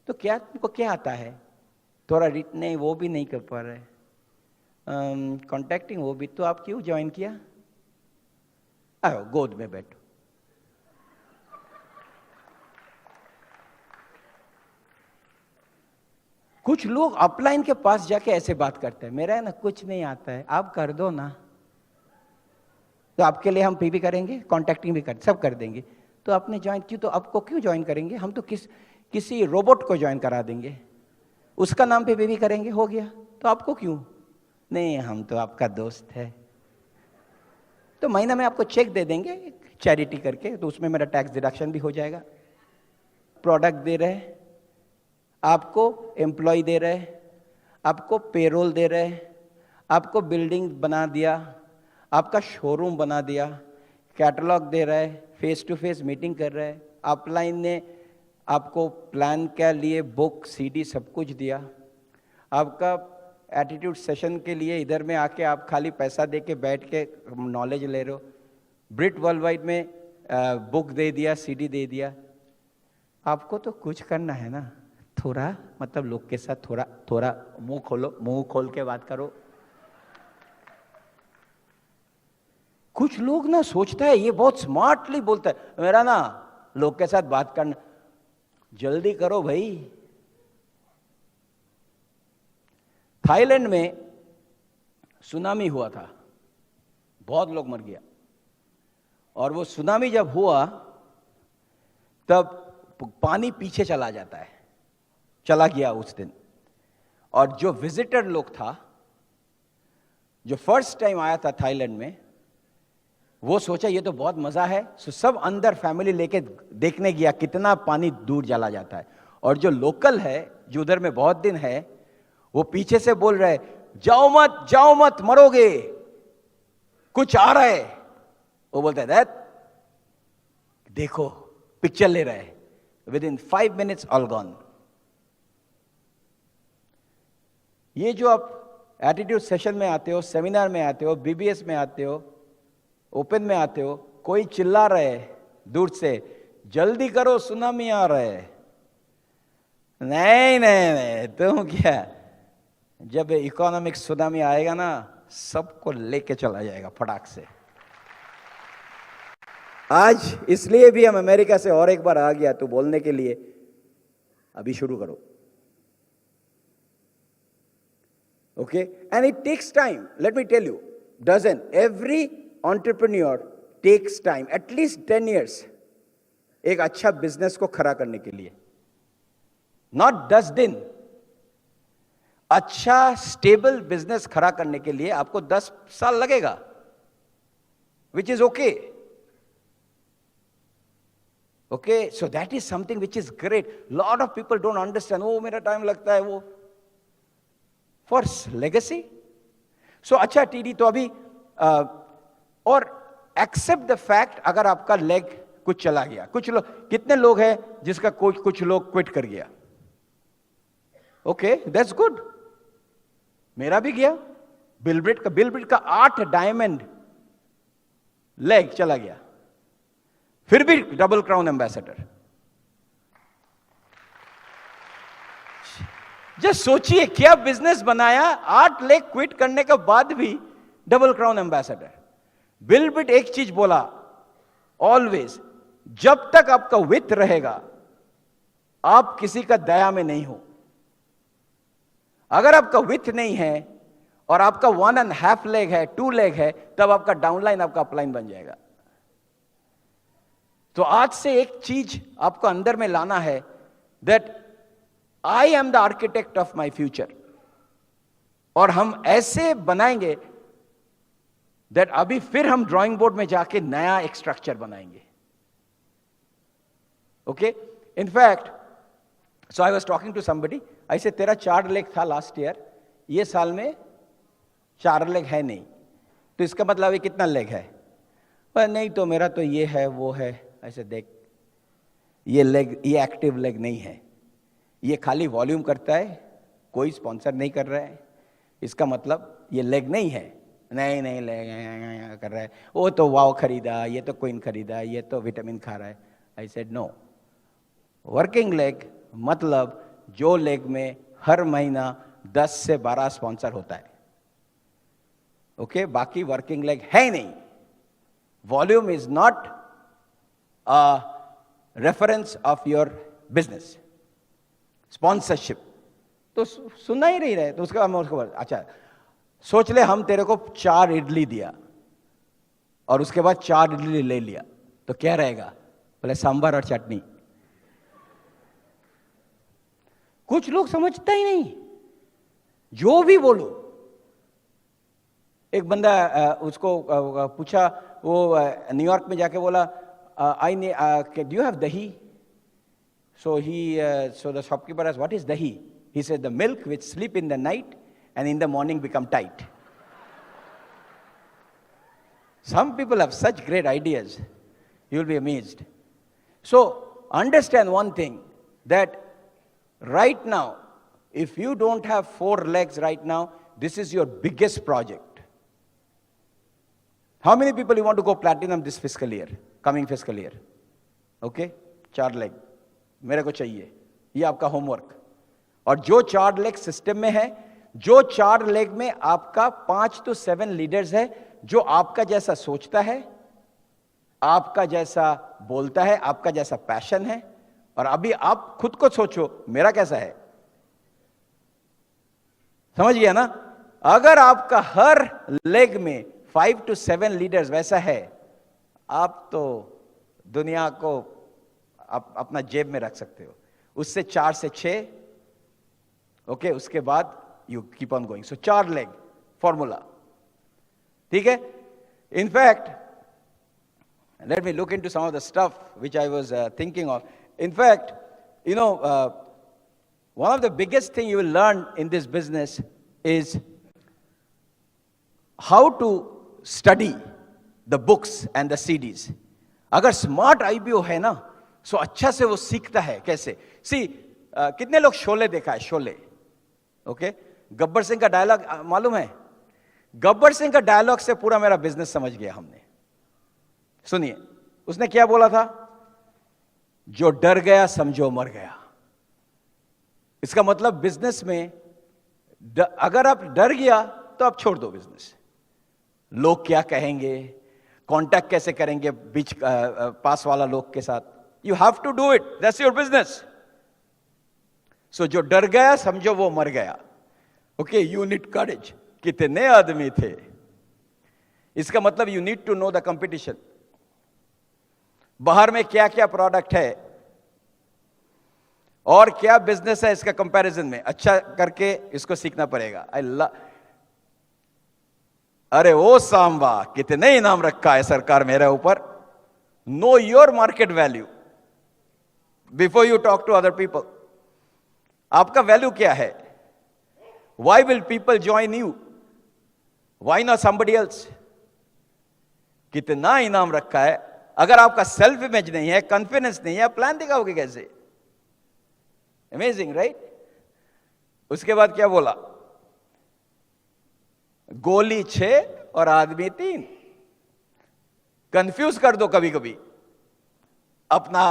तो क्या तुमको क्या आता है? थोड़ा नहीं, वो भी नहीं कर पा रहा है। कॉन्टैक्टिंग, वो भी। तो आप क्यों ज्वाइन किया? आओ गोद में बैठो। कुछ लोग अपलाइन के पास जाके ऐसे बात करते हैं, मेरा है ना कुछ नहीं आता है, आप कर दो ना। तो आपके लिए हम पी भी करेंगे, कॉन्टैक्टिंग भी कर, सब कर देंगे। तो आपने ज्वाइन क्यों, तो आपको क्यों ज्वाइन करेंगे, हम तो किसी रोबोट को ज्वाइन करा देंगे, उसका नाम पे बेबी करेंगे, हो गया, तो आपको क्यों, नहीं हम तो आपका दोस्त है, तो महीना में आपको चेक दे देंगे चैरिटी करके, तो उसमें मेरा टैक्स डिडक्शन भी हो जाएगा। प्रोडक्ट दे रहे, आपको एम्प्लॉय दे रहे, आपको पेरोल दे रहे, आपको बिल्डिंग बना दिया, आपका शोरूम बना दिया, कैटलॉग दे रहे, फेस टू फेस मीटिंग कर रहे, अपलाइन ने आपको प्लान के लिए बुक सीडी सब कुछ दिया, आपका एटीट्यूड सेशन के लिए इधर में आके आप खाली पैसा दे के बैठ के नॉलेज ले रहे हो, ब्रिट वर्ल्ड वाइड में बुक दे दिया, सीडी दे दिया, आपको तो कुछ करना है ना, थोड़ा मतलब लोग के साथ थोड़ा थोड़ा मुंह खोलो, मुंह खोल के बात करो। कुछ लोग ना सोचता है ये बहुत स्मार्टली बोलता है, मेरा ना लोग के साथ बात करना, जल्दी करो भाई। थाईलैंड में सुनामी हुआ था, बहुत लोग मर गया, और वो सुनामी जब हुआ तब पानी पीछे चला जाता है, चला गया उस दिन, और जो विजिटर लोग था, जो फर्स्ट टाइम आया था थाईलैंड में, वो सोचा ये तो बहुत मजा है, सो सब अंदर फैमिली लेके देखने गया कितना पानी दूर चला जाता है, और जो लोकल है जो उधर में बहुत दिन है, वो पीछे से बोल रहे जाओ मत मरोगे, कुछ आ रहा है, वो बोलता है दैट देखो पिक्चर ले रहे, with in 5 minutes all gone. ये जो आप एटीट्यूड सेशन में आते हो, सेमिनार में आते हो, बीबीएस में आते हो, ओपन में आते हो, कोई चिल्ला रहे दूर से जल्दी करो सुनामी आ रहा है, नहीं तुम क्या, जब इकोनॉमिक सुनामी आएगा ना सबको लेके चला जाएगा फटाक से। आज इसलिए भी हम अमेरिका से और एक बार आ गया तो बोलने के लिए, अभी शुरू करो, okay, and it takes time, let me tell you, doesn't every entrepreneur takes time, at least 10 years एक अच्छा बिजनेस को खड़ा करने के लिए, नॉट 10 दिन, अच्छा स्टेबल बिजनेस खड़ा करने के लिए आपको 10 साल लगेगा, which is okay, okay, so that is something which is great. Lot of people don't understand, वो मेरा टाइम लगता है, वो फॉर लेगेसी। सो अच्छा टीडी, तो अभी और एक्सेप्ट द फैक्ट अगर आपका लेग कुछ चला गया, कुछ लोग, कितने लोग हैं जिसका कुछ लोग क्विट कर गया, ओके दैट्स गुड, मेरा भी गया, बिलब्रिट का 8 डायमंड लेग चला गया, फिर भी डबल क्राउन एम्बेसडर। जस्ट सोचिए क्या बिजनेस बनाया, 8 लेग क्विट करने के बाद भी डबल क्राउन एम्बेसडर। बिलब्रिट एक चीज बोला ऑलवेज, जब तक आपका वित्त रहेगा आप किसी का दया में नहीं हो, अगर आपका वित्त नहीं है और आपका 1.5 लेग है, 2 लेग है, तब आपका डाउनलाइन आपका अपलाइन बन जाएगा। तो आज से एक चीज आपको अंदर में लाना है, that I am the architect of my future, और हम ऐसे बनाएंगे दैट अभी फिर हम ड्राइंग बोर्ड में जाके नया एक स्ट्रक्चर बनाएंगे, okay. In fact so I was talking to somebody, ऐसे तेरा 4 लेग था लास्ट ईयर, ये साल में 4 लेग है नहीं, तो इसका मतलब ये कितना लेग है, पर नहीं तो मेरा तो ये है वो है, ऐसे देख, ये लेग, ये एक्टिव लेग नहीं है, ये खाली वॉल्यूम करता है, कोई स्पॉन्सर नहीं कर रहा है, इसका मतलब ये लेग नहीं है, नहीं लेग कर रहा है, वो तो वाव खरीदा, ये तो क्वीन खरीदा, ये तो विटामिन खा रहा है। I said no, working leg मतलब जो लेग में हर महीना 10 से 12 स्पॉन्सर होता है, ओके, बाकी वर्किंग लेग है ही नहीं। Volume is not reference of your business. Sponsorship तो सुनना ही नहीं रहे, तो उसका अच्छा सोच ले, हम तेरे को 4 इडली दिया और उसके बाद 4 इडली ले लिया, तो क्या रहेगा, बोले सांभर और चटनी। कुछ लोग समझता ही नहीं, जो भी बोलो। एक बंदा उसको पूछा, वो न्यूयॉर्क में जाके बोला, डू यू हैव दही? So the shopkeeper asked, what is dahi? He said, the milk which sleep in the night and in the morning become tight. Some people have such great ideas, you'll be amazed. So understand one thing, that right now, if you don't have 4 legs right now, this is your biggest project. How many people you want to go platinum this fiscal year, coming fiscal year? Okay, 4 leg. मेरे को चाहिए, ये आपका homework. और जो 4 leg system में है, जो 4 लेग में आपका 5 to 7 लीडर्स है, जो आपका जैसा सोचता है, आपका जैसा बोलता है, आपका जैसा पैशन है। और अभी आप खुद को सोचो, मेरा कैसा है? समझ गया ना? अगर आपका हर लेग में 5 to 7 लीडर्स वैसा है, आप तो दुनिया को आप अपना जेब में रख सकते हो। उससे 4 से 6, ओके, उसके बाद you keep on going. So 4 leg formula, ठीक है? In fact, let me look into some of the stuff which I was thinking of. In fact, you know, one of the biggest thing you will learn in this business is how to study the books and the CDs. अगर smart IPO है ना, सो अच्छा से वो सीखता है कैसे। कितने लोग शोले देखा है? शोले, ओके? गब्बर सिंह का डायलॉग मालूम है? गब्बर सिंह का डायलॉग से पूरा मेरा बिजनेस समझ गया हमने। सुनिए, उसने क्या बोला था? जो डर गया समझो मर गया। इसका मतलब बिजनेस में अगर आप डर गया तो आप छोड़ दो बिजनेस। लोग क्या कहेंगे, कांटेक्ट कैसे करेंगे बीच पास वाला लोग के साथ, you have to do it, that's your business. So जो डर गया समझो वो मर गया। Okay, you need courage। कितने आदमी थे? इसका मतलब you need to know the competition। बाहर में क्या क्या प्रोडक्ट है और क्या बिजनेस है, इसका कंपैरिजन में अच्छा करके इसको सीखना पड़ेगा। अरे ओ सांबा, कितने इनाम रखा है सरकार मेरे ऊपर। Know your market value before you talk to other people. आपका वैल्यू क्या है? Why will people join you, why not somebody else? कितना इनाम रखा है। अगर आपका सेल्फ इमेज नहीं है, कॉन्फिडेंस नहीं है, प्लान दिखाओगे कैसे? Amazing, right? उसके बाद क्या बोला? गोली 6 और आदमी 3। कंफ्यूज कर दो कभी कभी अपना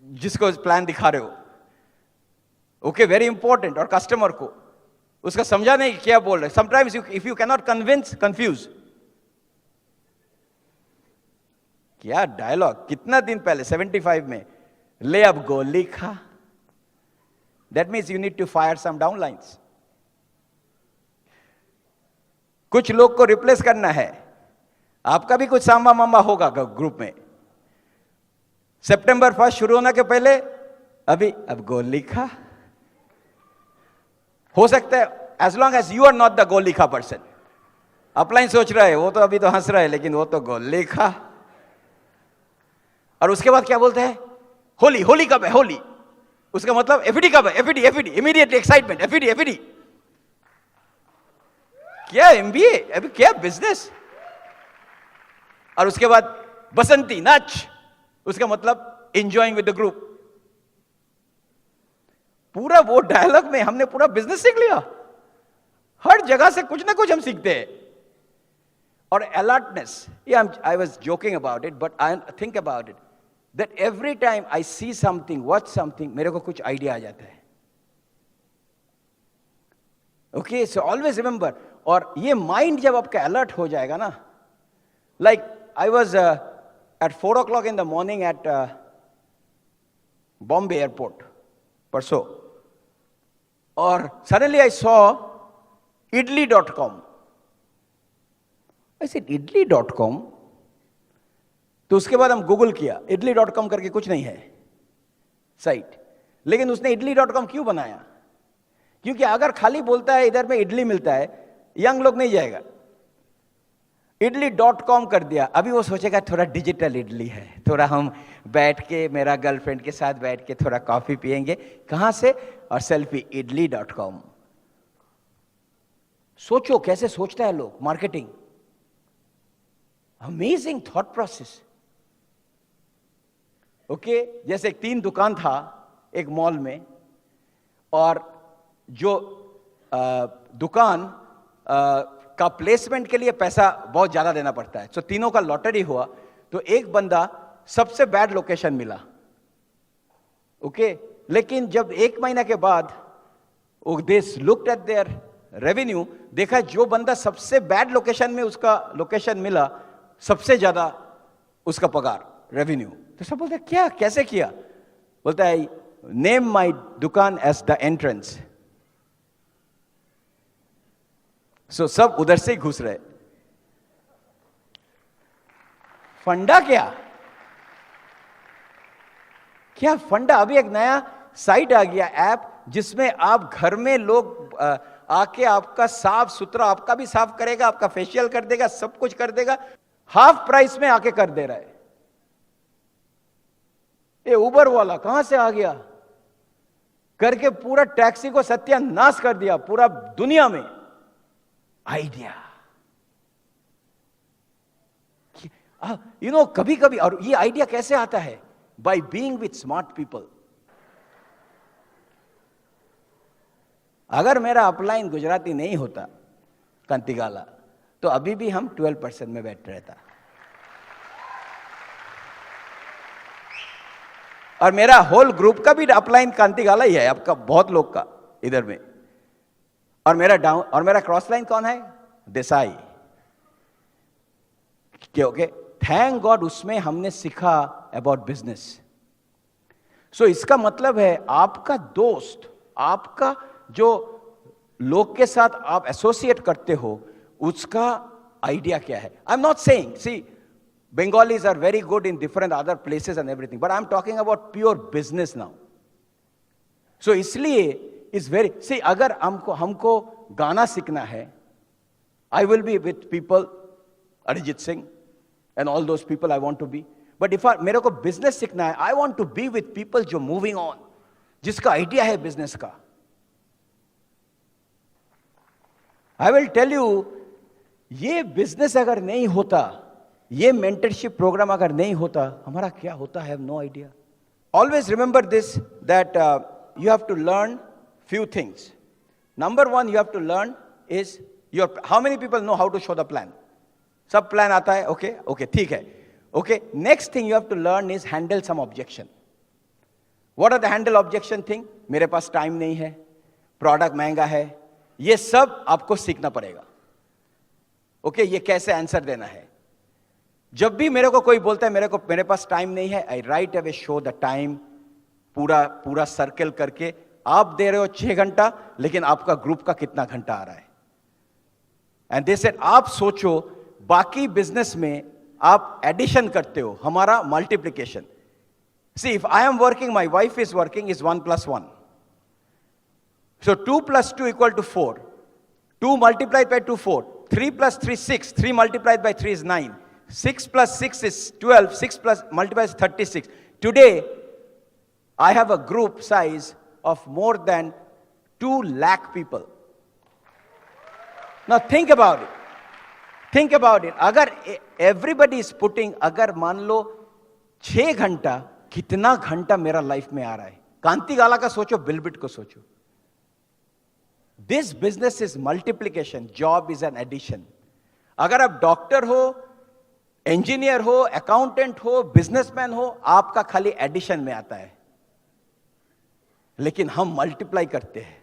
जिसको प्लान दिखा रहे हो। Okay, very important. और कस्टमर को उसका समझा नहीं क्या बोल रहे। Sometimes if you can not convince, confuse. क्या डायलॉग, कितना दिन पहले 75 में, ले अब गोली खा। That means you need to fire some down lines. कुछ लोग को रिप्लेस करना है। आपका भी कुछ सांबा मामा होगा ग्रुप में। सितंबर 1 शुरू होने के पहले अब गोल लिखा हो सकता है, as long as you are not the goal लिखा पर्सन। अपलाइन सोच रहा है, वो तो अभी तो हंस रहा है, लेकिन वो तो गोल लिखा। और उसके बाद क्या बोलते हैं? होली। होली कब है? होली। उसका मतलब एफडी कब है? FD immediately excitement, FD. क्या एमबीए, अभी क्या बिजनेस। और उसके बाद बसंती नाच, उसका मतलब एंजॉयिंग विद द ग्रुप। पूरा वो डायलॉग में हमने पूरा बिजनेस सीख लिया। हर जगह से कुछ ना कुछ हम सीखते हैं। और alertness, I was joking about it, but I think about it that every time I see something, watch something, मेरे को कुछ आइडिया आ जाता है। Okay, so always remember. और ये माइंड जब आपका अलर्ट हो जाएगा ना, like I was at 4 o'clock in the morning at Bombay airport, परसों, और suddenly I saw idli.com. I said, idli.com? तो उसके बाद हम गूगल किया, idli.com करके कुछ नहीं है साइट, लेकिन उसने idli.com क्यों बनाया? क्योंकि अगर खाली बोलता है इधर में इडली मिलता है, यंग लोग नहीं जाएगा। idli.com कर दिया, अभी वो सोचेगा थोड़ा डिजिटल इडली है, थोड़ा हम बैठ के, मेरा गर्लफ्रेंड के साथ बैठ के थोड़ा कॉफी पिएंगे, कहां से? और सेल्फी, idli.com। सोचो कैसे सोचता है लोग, marketing, amazing thought process. Okay, जैसे 3 दुकान था एक मॉल में, और जो दुकान का प्लेसमेंट के लिए पैसा बहुत ज्यादा देना पड़ता है, तो तीनों का लॉटरी हुआ, तो एक बंदा सबसे बैड लोकेशन मिला। ओके, लेकिन जब 1 महीना के बाद they looked at there revenue, देखा जो बंदा सबसे बैड लोकेशन में उसका लोकेशन मिला, सबसे ज्यादा उसका पगार, रेवेन्यू। तो सब बोलते क्या, कैसे किया? बोलता है नेम माई दुकान एज द एंट्रेंस। सो सब उधर से ही घुस रहे। फंडा क्या क्या फंडा? अभी एक नया साइट आ गया, ऐप, जिसमें आप घर में लोग आके आपका साफ सुथरा, आपका भी साफ करेगा, आपका फेशियल कर देगा, सब कुछ कर देगा, हाफ प्राइस में आके कर दे रहा है। ये उबर वाला कहां से आ गया? करके पूरा टैक्सी को सत्यानाश कर दिया पूरा दुनिया में। आइडिया, कभी कभी, और ये आइडिया कैसे आता है? By being with smart people. अगर मेरा अपलाइन गुजराती नहीं होता, कांतिगाला, तो अभी भी हम 12% में बैठ रहता। और मेरा होल ग्रुप का भी अपलाइन कांतिगाला ही है, आपका बहुत लोग का इधर में। और मेरा क्रॉस लाइन कौन है? देसाई। ओके, थैंक गॉड उसमें हमने सीखा अबाउट बिजनेस। सो इसका मतलब है आपका दोस्त, आपका जो लोग के साथ आप एसोसिएट करते हो, उसका आइडिया क्या है? I am not saying, see, Bengalis are very good in different other places and everything, but I'm talking about pure business now. So इसलिए is very, see, अगर हमको गाना सीखना है, I will be with people, Arijit Singh and all those people I want to be. But if मेरे को business सीखना है, I want to be with people जो moving on, जिसका आइडिया है business का। I will tell you, ये business अगर नहीं होता, ये मेंटरशिप प्रोग्राम अगर नहीं होता, हमारा क्या होता है? No idea. Always remember this, that you have to learn few things. Number 1 you have to learn is your, how many people know how to show the plan? सब प्लान आता है, ओके ओके, ठीक है, okay. Next thing you have to learn is handle some objection. What are the handle objection thing? मेरे पास time नहीं है, product महंगा है, ये सब आपको सीखना पड़ेगा। ओके, ये कैसे आंसर देना है? जब भी मेरे को कोई बोलता है मेरे पास टाइम नहीं है, I right away show the time, पूरा सर्कल करके। आप दे रहे हो 6 घंटा, लेकिन आपका ग्रुप का कितना घंटा आ रहा है? एंड दे सेड, आप सोचो, बाकी बिजनेस में आप एडिशन करते हो, हमारा multiplication. See, if I am working, my wife is working, is 1 + 1, so 2 + 2 = 4, 2 multiplied by 2 4, 3 + 3 6, 3 multiplied by 3 is 9, 6 + 6 is 12, 6 multiplied is 36. Today, I have a group size of more than 2 lakh people. Now think about it. Think about it. अगर everybody is putting, अगर मान लो 6 घंटा, कितना घंटा मेरा life में आ रहा है? कांतिगाला का सोचो, बिलबिट को सोचो। This business is multiplication, job is an addition. अगर आप डॉक्टर हो, इंजीनियर हो, अकाउंटेंट हो, बिजनेसमैन हो, आपका खाली एडिशन में आता है, लेकिन हम मल्टीप्लाई करते हैं।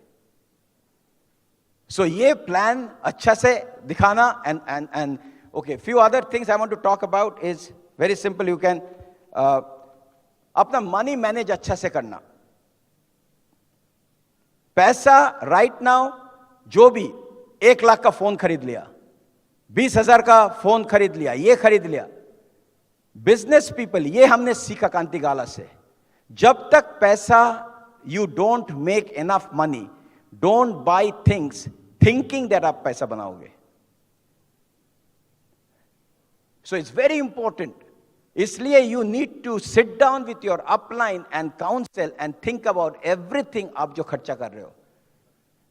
सो ये प्लान अच्छा से दिखाना, and okay, few other things I want to talk about is very simple. You can अपना मनी मैनेज अच्छा से करना। पैसा राइट नाउ, जो भी 1 लाख का फोन खरीद लिया, 20,000 का फोन खरीद लिया, ये खरीद लिया, बिजनेस पीपल, ये हमने सीखा कांति गाला से, जब तक पैसा you don't make enough money, don't buy things thinking that आप पैसा बनाओगे. So it's very important. इसलिए you need to sit down with your upline and council and think about everything आप जो खर्चा कर रहे हो.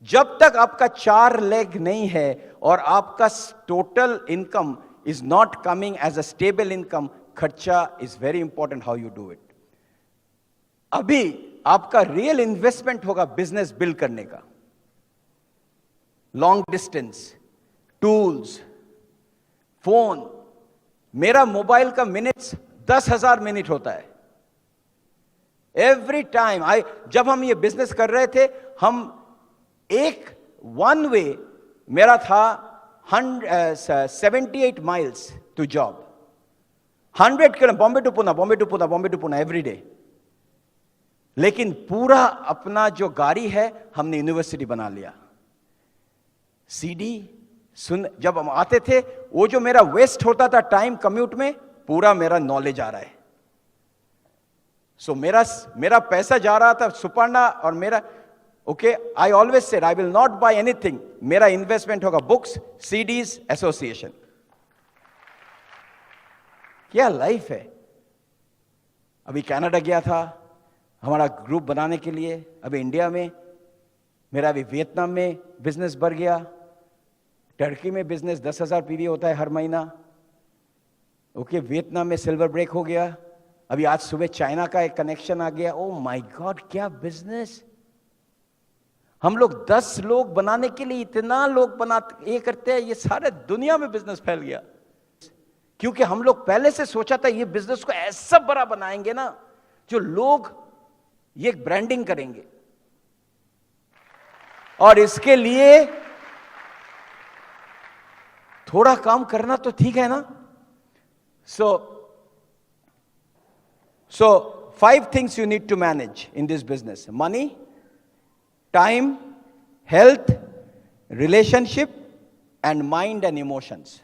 जब तक आपका 4 लेग नहीं है और आपका total income is not coming as a stable income, खर्चा is very important how you do it. अभी आपका रियल इन्वेस्टमेंट होगा बिजनेस बिल्ड करने का. Long distance, tools, phone. मेरा मोबाइल का मिनट्स 10,000 मिनट होता है एवरी टाइम. जब हम ये बिजनेस कर रहे थे, हम एक वन वे मेरा था 78 miles to job, 100 kilo, Bombay to Pune, Bombay to Pune, Bombay to Pune every day. लेकिन पूरा अपना जो गाड़ी है हमने यूनिवर्सिटी बना लिया. सीडी सुन, जब हम आते थे, वो जो मेरा वेस्ट होता था टाइम कम्यूट में, पूरा मेरा नॉलेज आ रहा है. सो मेरा पैसा जा रहा था सुपर्णा और मेरा. Okay, I always said I will not buy anything. मेरा इन्वेस्टमेंट होगा बुक्स, सीडीज, एसोसिएशन. क्या लाइफ है. अभी कनाडा गया था हमारा ग्रुप बनाने के लिए, अभी इंडिया में मेरा, अभी वियतनाम में बिजनेस बढ़ गया, टर्की में बिजनेस 10,000 पीवी होता है हर महीना. ओके, वियतनाम में सिल्वर ब्रेक हो गया. अभी आज सुबह चाइना का एक कनेक्शन आ गया. ओ माय गॉड, क्या बिजनेस. हम लोग 10 लोग बनाने के लिए इतना लोग बनाते, ये करते हैं, ये सारे दुनिया में बिजनेस फैल गया. क्योंकि हम लोग पहले से सोचा था ये बिजनेस को ऐसा बड़ा बनाएंगे ना, जो लोग ये ब्रांडिंग करेंगे. और इसके लिए थोड़ा काम करना तो ठीक है ना. So 5 things you need to manage in this business: money, time, health, relationship, and mind and emotions.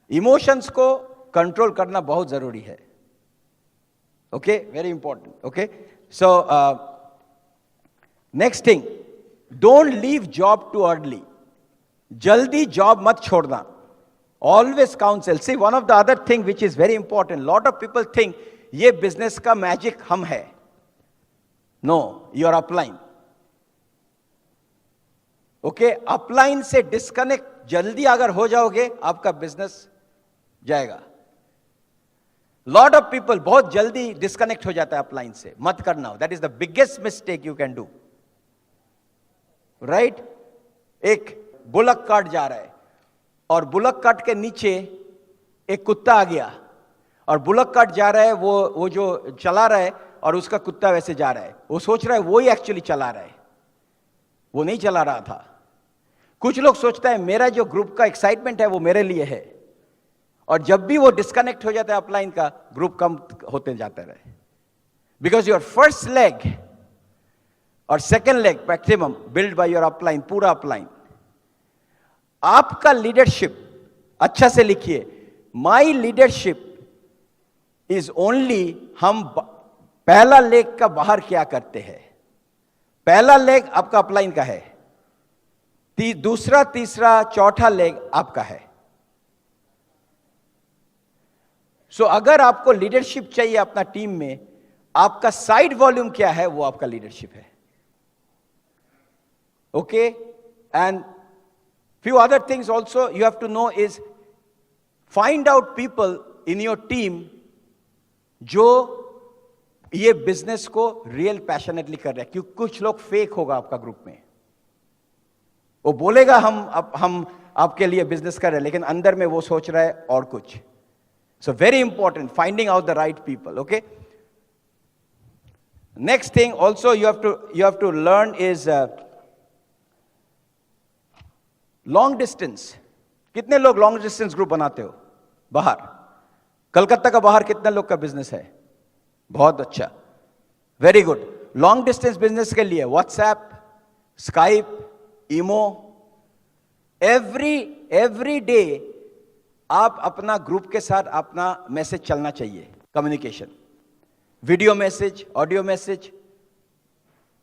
Emotions को कंट्रोल करना बहुत जरूरी है. Okay, very important. Okay, so next thing, don't leave job too early. जल्दी job मत छोड़ना. Always counsel. See, one of the other thing which is very important, lot of people think ये business का magic हम है. Know, your upline. Okay, upline से disconnect जल्दी अगर हो जाओगे, आपका बिजनेस जाएगा. लॉट ऑफ पीपल बहुत जल्दी डिस्कनेक्ट हो जाता है अपलाइन से. मत करना. That is the biggest mistake you can do. Right? एक बुलक कार्ट जा रहा है और बुलक कार्ट के नीचे एक कुत्ता आ गया, और बुलक कार्ट जा रहा है, वो जो चला रहा है और उसका कुत्ता वैसे जा रहा है. वो सोच रहा है वो ही एक्चुअली चला रहा है, वो नहीं चला रहा था. कुछ लोग सोचता है मेरा जो ग्रुप का एक्साइटमेंट है वो मेरे लिए है, और जब भी वो डिस्कनेक्ट हो जाता है अपलाइन का, ग्रुप कम होते जाता रहे. बिकॉज योर फर्स्ट लेग और second leg maximum build by your upline, पूरा अपलाइन. आपका लीडरशिप, अच्छा से लिखिए, माई लीडरशिप इज ओनली, हम पहला लेग का बाहर क्या करते हैं. पहला लेग आपका अपलाइन का है, दूसरा, तीसरा, चौथा लेग आपका है. सो अगर आपको लीडरशिप चाहिए अपना टीम में, आपका साइड वॉल्यूम क्या है, वो आपका लीडरशिप है. Okay, and few other things also you have to know is, find out people in your team जो ये बिजनेस को रियल पैशनेटली कर रहे हैं. क्योंकि कुछ लोग फेक होगा आपका ग्रुप में, वो बोलेगा हम आपके लिए बिजनेस कर रहे हैं, लेकिन अंदर में वो सोच रहा है और कुछ. So very important, finding out the right people. Okay, next thing also you have to learn is long distance. कितने लोग लॉन्ग डिस्टेंस ग्रुप बनाते हो बाहर? कलकत्ता का बाहर कितने लोग का बिजनेस है? बहुत अच्छा, very good. Long distance business के लिए व्हाट्सएप, स्काइप, ईमो, एवरी डे आप अपना ग्रुप के साथ अपना मैसेज चलना चाहिए, communication, video message, audio message.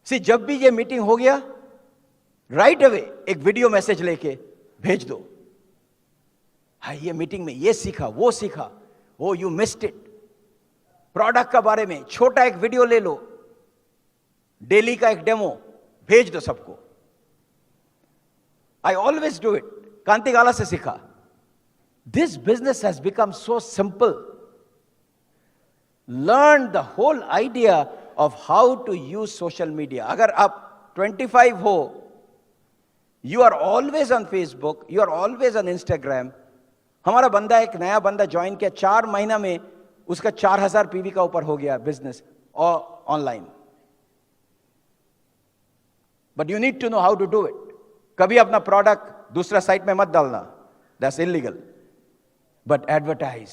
जब भी ये मीटिंग हो गया, राइट अवे एक वीडियो मैसेज लेके भेज दो। हाँ, ये मीटिंग में ये सीखा, वो यू मिस्ड इट। प्रोडक्ट का बारे में छोटा एक वीडियो ले लो, डेली का एक डेमो भेज दो सबको। I always do it, Kanti Gala से सीखा। This business has become so simple. Learn the whole idea of how to use social media. अगर आप 25 हो, you are always on Facebook, you are always on Instagram. हमारा बंदा, एक नया बंदा ज्वाइन किया, 4 महीना में उसका 4000 पीवी का ऊपर हो गया बिजनेस और online. But you need to know how to do it. कभी अपना प्रोडक्ट दूसरा साइट में मत डालना, that's illegal. But advertise,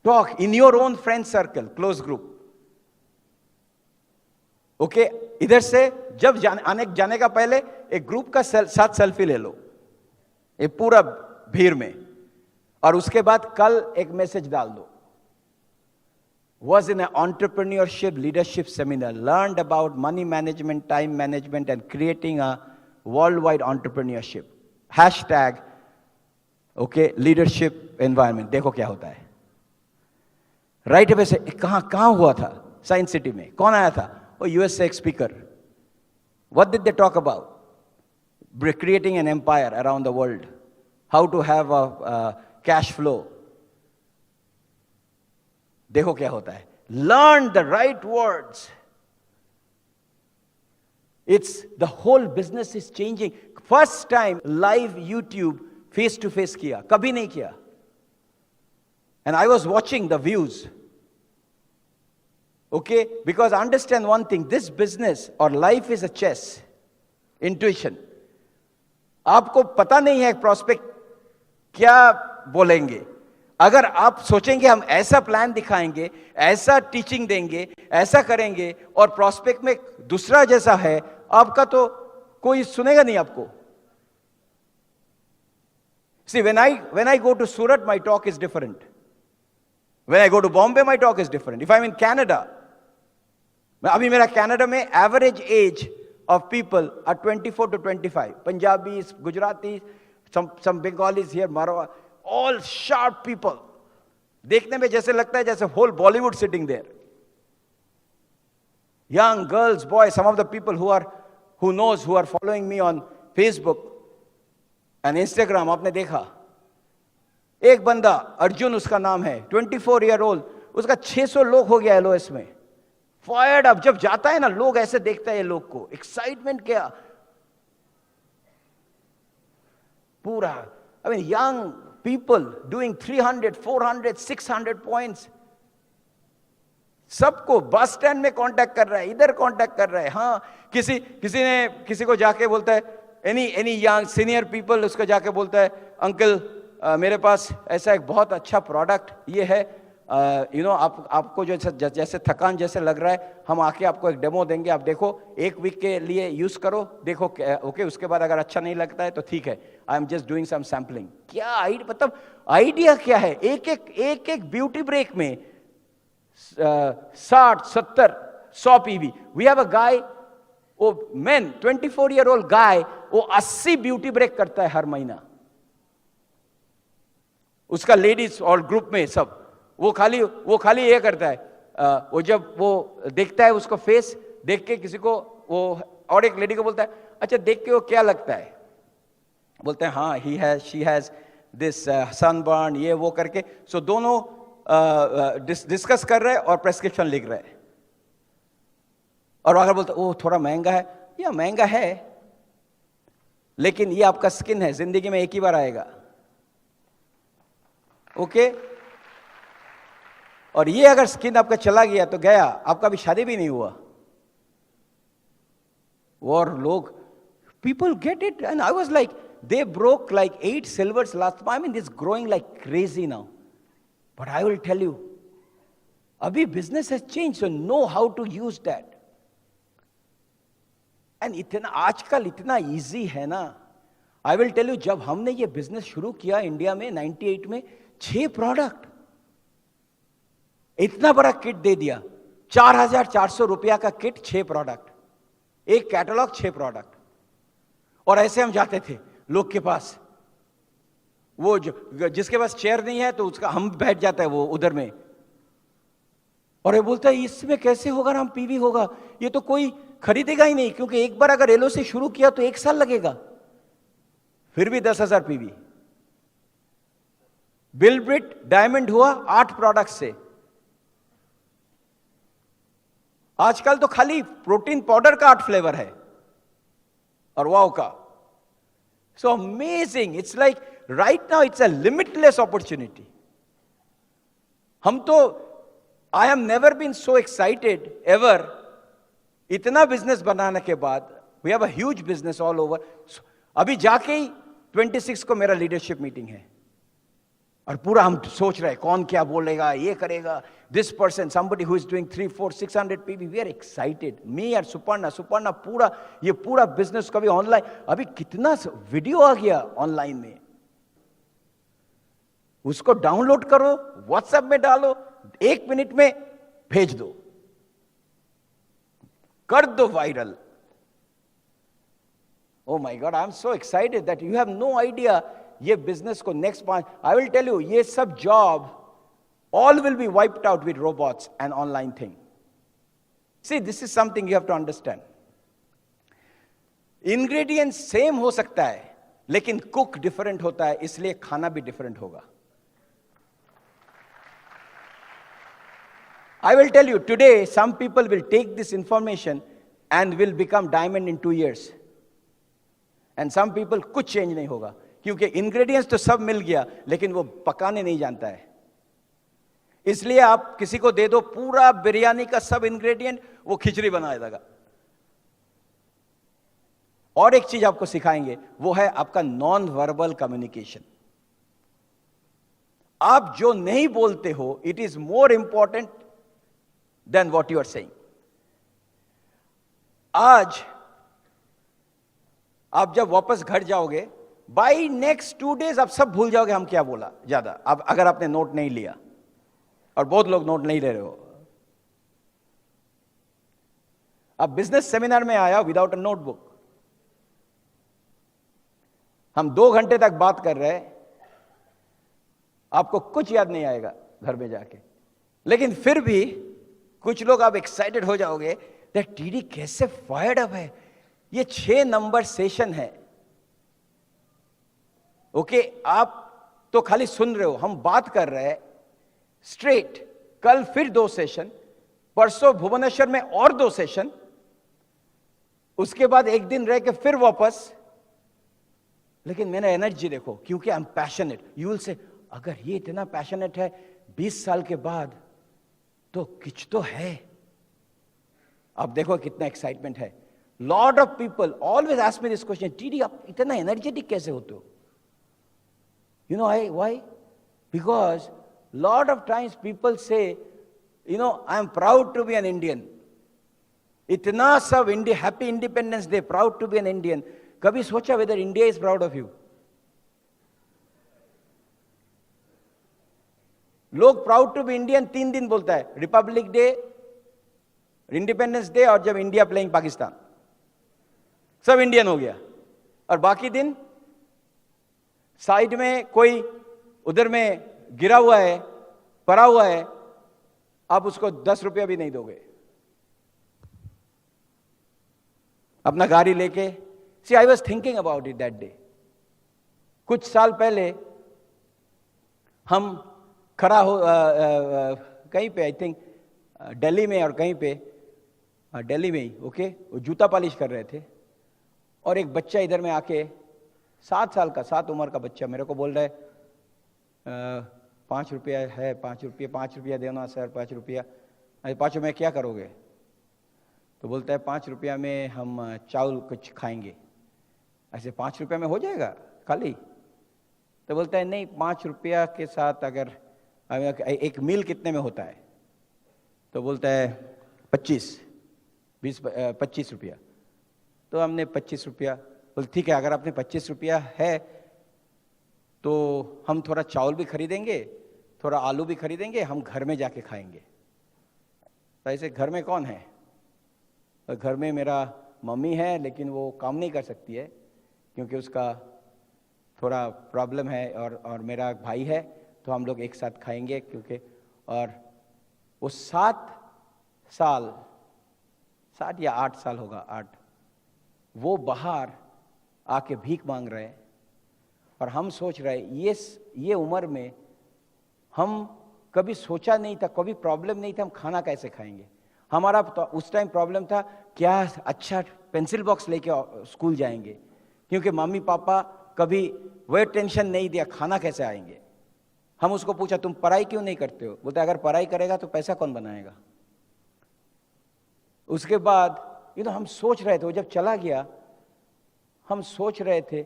talk in your own friend circle, close group. Okay, इधर से जब जाने का पहले एक ग्रुप का साथ सेल्फी ले लो, ये पूरा भीड़ में, और उसके बाद कल एक मैसेज डाल दो। Was in an entrepreneurship leadership seminar, learned about money management, time management, and creating a worldwide entrepreneurship. Hashtag, okay, leadership environment. देखो क्या होता है। राइट अवे से कहाँ हुआ था? साइंस सिटी में। कौन आया था? वो यूएस से एक speaker. What did they talk about? Creating an empire around the world. How to have a cash flow. देखो क्या होता है। Learn the right words. It's the whole business is changing. First time live YouTube face to face किया, कभी नहीं किया। And I was watching the views. Okay, because understand one thing, this business or life is a chess. Intuition. आपको पता नहीं है prospect क्या बोलेंगे। अगर आप सोचेंगे हम ऐसा प्लान दिखाएंगे, ऐसा टीचिंग देंगे, ऐसा करेंगे, और प्रोस्पेक्ट में दूसरा जैसा है, आपका तो कोई सुनेगा नहीं आपको। See, when I go to Surat, my talk is different. When I go to Bombay, my talk is different. If I'm in Canada, अभी मेरा कनाडा में average age of people are 24 to 25. Punjabis, Gujaratis, some Bengalis here, Marwa, all sharp people. देखने में जैसे लगता है जैसे whole Bollywood sitting there. Young girls, boys, some of the people who are following me on Facebook and Instagram, आपने देखा एक बंदा अर्जुन उसका नाम है, 24 year old, उसका 600 लोग हो गया LOS में। फायर्ड अप जब जाता है ना, लोग ऐसे देखते हैं लोग को, एक्साइटमेंट क्या पूरा। I mean young people doing 300, 400, 600 points. सबको बस स्टैंड में कांटेक्ट कर रहा है, इधर कांटेक्ट कर रहा है। हाँ, किसी को जाके बोलता है, एनी यंग सीनियर पीपल उसको जाके बोलता है, अंकल मेरे पास ऐसा एक बहुत अच्छा प्रोडक्ट ये है, आपको जो जैसे थकान जैसे लग रहा है, हम आके आपको एक डेमो देंगे, आप देखो, 1 वीक के लिए यूज करो, देखो ओके, उसके बाद अगर अच्छा नहीं लगता है तो ठीक है, I am just doing some sampling. क्या मतलब आइडिया क्या है? एक ब्यूटी ब्रेक में 60, 70, 100 पीवी। वी हैव अ गाय, वो मैन 24 year old गाय, वो 80 ब्यूटी ब्रेक करता है हर महीना। उसका लेडीज और ग्रुप में सब, वो खाली ये करता है, वो जब वो देखता है उसको फेस देख के किसी को, वो और एक लेडी को बोलता है, अच्छा देख के वो क्या लगता है? बोलते हैं हाँ, शी हैज दिस सनबर्न, ये वो करके। सो दोनों डिस्कस कर रहे हैं और प्रेस्क्रिप्शन लिख रहे हैं। और अगर बोलते ओह थोड़ा महंगा है, या महंगा है लेकिन ये आपका स्किन है, जिंदगी में एक ही बार आएगा। ओके और ये अगर स्किन आपका चला गया तो गया, आपका भी शादी भी नहीं हुआ। और लोग, people get it, and I was like, they broke like 8 silvers last time. I mean, this is growing like crazy now. But I will tell you, abhi business has changed, so know how to use that. And इतना आजकल इतना easy है ना, आई will tell you, जब हमने ये business शुरू किया इंडिया में 98 में, 6 प्रोडक्ट, इतना बड़ा किट दे दिया, 4,400 रुपया का किट, 6 प्रोडक्ट, एक कैटलॉग, 6 प्रोडक्ट। और ऐसे हम जाते थे लोग के पास, वो जिसके पास चेयर नहीं है तो उसका हम बैठ जाता है वो उधर में, और ये बोलता है इसमें कैसे होगा ना, हम पीवी होगा, ये तो कोई खरीदेगा ही नहीं, क्योंकि एक बार अगर एलओ से शुरू किया तो 1 साल लगेगा। फिर भी 10,000 पीवी। बिलब्रिट डायमंड हुआ 8 प्रोडक्ट से। आजकल तो खाली प्रोटीन पाउडर का 8 फ्लेवर है, और वाओ का। So amazing, it's like right now it's a limitless opportunity. हम तो, I have never been so excited ever, इतना बिजनेस बनाने के बाद। We have a huge business all over. अभी जाके ही 26 को मेरा लीडरशिप मीटिंग है, और पूरा हम सोच रहे हैं कौन क्या बोलेगा, ये करेगा, this person, somebody who is doing 3, 4, 600 PV, we are excited, me और सुपर्णा पूरा, ये पूरा बिजनेस कभी ऑनलाइन, अभी कितना वीडियो आ गया ऑनलाइन में, उसको डाउनलोड करो, व्हाट्सएप में डालो, 1 मिनट में भेज दो, कर दो viral. Oh my God, I'm so excited that you have no idea ये बिजनेस को next 5, I will tell you, ये सब job all will be wiped out with robots and online thing. See, this is something you have to understand. Ingredients same हो सकता है, लेकिन cook different होता है, इसलिए खाना भी डिफरेंट होगा। I will tell you, today some people will take this information and will become diamond in 2 years. And some people कुछ चेंज नहीं होगा, क्योंकि इंग्रेडिएंट्स तो सब मिल गया, लेकिन वो पकाने नहीं जानता है। इसलिए आप किसी को दे दो पूरा बिरयानी का सब इंग्रेडिएंट, वो खिचड़ी बना देगा। और एक चीज आपको सिखाएंगे, वो है आपका नॉन वर्बल कम्युनिकेशन। आप जो नहीं बोलते हो, it is more important than what you are saying. आज आप जब वापस घर जाओगे, बाई नेक्स्ट 2 डेज आप सब भूल जाओगे हम क्या बोला ज्यादा, अब अगर आपने नोट नहीं लिया, और बहुत लोग नोट नहीं ले रहे हो। अब बिजनेस सेमिनार में आया विदाउट अ नोटबुक, हम 2 घंटे तक बात कर रहे हैं, आपको कुछ याद नहीं आएगा घर में जाके, लेकिन फिर भी कुछ लोग आप एक्साइटेड हो जाओगे दैट टीडी कैसे फायर्ड अप है। ये 6 नंबर सेशन है, ओके आप तो खाली सुन रहे हो, हम बात कर रहे हैं स्ट्रेट। कल फिर 2 सेशन, परसों भुवनेश्वर में और 2 सेशन, उसके बाद 1 दिन रह के फिर वापस। लेकिन मेरा एनर्जी देखो, क्योंकि I am passionate. You will say, अगर ये इतना पैशनेट है 20 साल के बाद, तो कुछ तो है। अब देखो कितना एक्साइटमेंट है। Lot of people always ask me this question, TD आप इतना एनर्जेटिक कैसे होते हो? You know why? Because lot of times people say, you know, I am proud to be an Indian. इतना सब India, happy independence day, proud to be an Indian. कभी सोचा whether India is proud of you? लोग proud to be Indian 3 दिन बोलता है, Republic day, independence day, और जब इंडिया प्लेइंग पाकिस्तान, सब इंडियन हो गया। और बाकी दिन साइड में कोई उधर में गिरा हुआ है, पड़ा हुआ है, आप उसको 10 रुपया भी नहीं दोगे। अपना गाड़ी लेके, see I was thinking about it that day. कुछ साल पहले हम खड़ा हो कहीं पे, आई थिंक दिल्ली में, और कहीं पे दिल्ली में ही, ओके, वो जूता पॉलिश कर रहे थे, और एक बच्चा इधर में आके 7 साल का, 7 उम्र का बच्चा मेरे को बोल रहा है 5 रुपया है, 5 रुपया देना सर, 5 रुपया। अरे 5 में क्या करोगे? तो बोलता है 5 रुपया में हम चावल कुछ खाएंगे। ऐसे 5 रुपया में हो जाएगा खाली? तो बोलता है नहीं, 5 रुपया के साथ अगर एक मील कितने में होता है? तो बोलता है 25 रुपया। तो हमने 25 रुपया बोले ठीक है, अगर आपने 25 रुपया है तो हम थोड़ा चावल भी खरीदेंगे, थोड़ा आलू भी खरीदेंगे, हम घर में जाके खाएंगे। तो ऐसे घर में कौन है? तो घर में मेरा मम्मी है, लेकिन वो काम नहीं कर सकती है क्योंकि उसका थोड़ा प्रॉब्लम है, और मेरा भाई है, तो हम लोग एक साथ खाएंगे क्योंकि, और वो 7 या 8 साल होगा, 8, वो बाहर आके भीख मांग रहे हैं। और हम सोच रहे ये उम्र में हम कभी सोचा नहीं था, कभी प्रॉब्लम नहीं था हम खाना कैसे खाएंगे। हमारा तो उस टाइम प्रॉब्लम था क्या अच्छा पेंसिल बॉक्स लेके स्कूल जाएंगे, क्योंकि मम्मी पापा कभी वह टेंशन नहीं दिया खाना कैसे आएंगे। हम उसको पूछा तुम पढ़ाई क्यों नहीं करते हो? बोलते अगर पढ़ाई करेगा तो पैसा कौन बनाएगा। उसके बाद हम सोच रहे थे, वो जब चला गया हम सोच रहे थे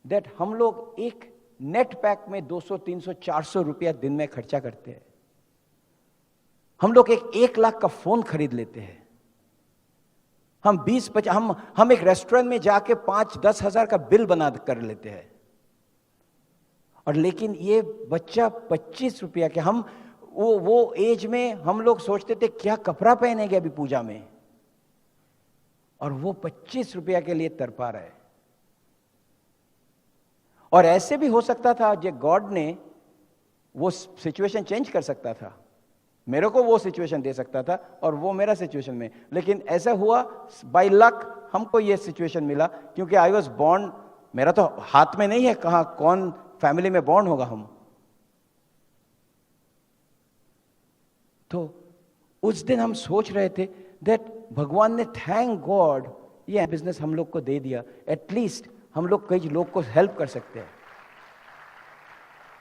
दैट हम लोग एक नेट पैक में 200, 300, 400 रुपया दिन में खर्चा करते हैं। हम लोग 1 लाख का फोन खरीद लेते हैं। हम 20-50 हम एक रेस्टोरेंट में जाके 5-10 हजार का बिल बना कर लेते हैं। और लेकिन ये बच्चा 25 रुपया के, हम वो एज में हम लोग सोचते थे क्या कपड़ा पहनेंगे अभी पूजा में, और वो 25 रुपया के लिए तड़पा रहे। और ऐसे भी हो सकता था जो गॉड ने वो सिचुएशन चेंज कर सकता था, मेरे को वो सिचुएशन दे सकता था और वो मेरा सिचुएशन में, लेकिन ऐसा हुआ बाय लक हमको ये सिचुएशन मिला, क्योंकि आई वॉज बॉर्न, मेरा तो हाथ में नहीं है कहां कौन फैमिली में बॉर्न होगा हम। तो उस दिन हम सोच रहे थे दैट भगवान ने थैंक गॉड ये बिजनेस हम लोग को दे दिया, एटलीस्ट हम लोग कई लोग को हेल्प कर सकते हैं।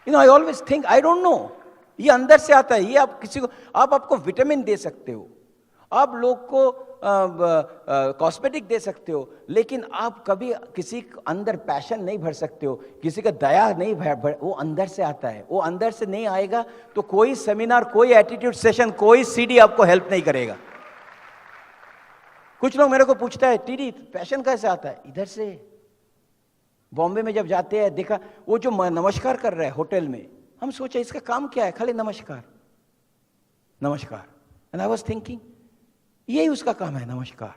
I always think, I don't know, ये अंदर से आता है। ये आप किसी को, आपको विटामिन दे सकते हो, आप लोग को कॉस्मेटिक दे सकते हो, लेकिन आप कभी किसी अंदर पैशन नहीं भर सकते हो, किसी का दया नहीं भर, वो अंदर से आता है। वो अंदर से नहीं आएगा तो कोई सेमिनार, कोई एटीट्यूड सेशन, कोई सीडी आपको हेल्प नहीं करेगा। कुछ लोग मेरे को पूछता है टीडी पैशन कैसे आता है? इधर से। बॉम्बे में जब जाते हैं देखा वो जो नमस्कार कर रहा है होटल में, हम सोचे इसका काम क्या है, खाली नमस्कार नमस्कार। एंड आई वाज थिंकिंग यही उसका काम है, नमस्कार,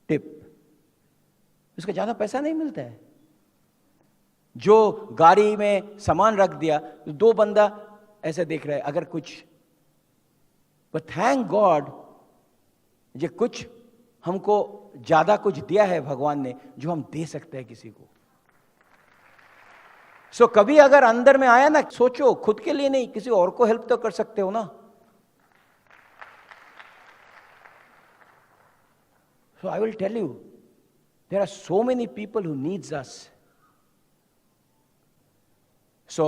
टिप। उसका ज्यादा पैसा नहीं मिलता है। जो गाड़ी में सामान रख दिया, 2 बंदा ऐसे देख रहे हैं अगर कुछ, पर थैंक गॉड ये कुछ हमको ज्यादा कुछ दिया है भगवान ने जो हम दे सकते हैं किसी को। सो कभी अगर अंदर में आया ना, सोचो खुद के लिए नहीं, किसी और को हेल्प तो कर सकते हो ना। So I will tell you, there are so many people who needs us. So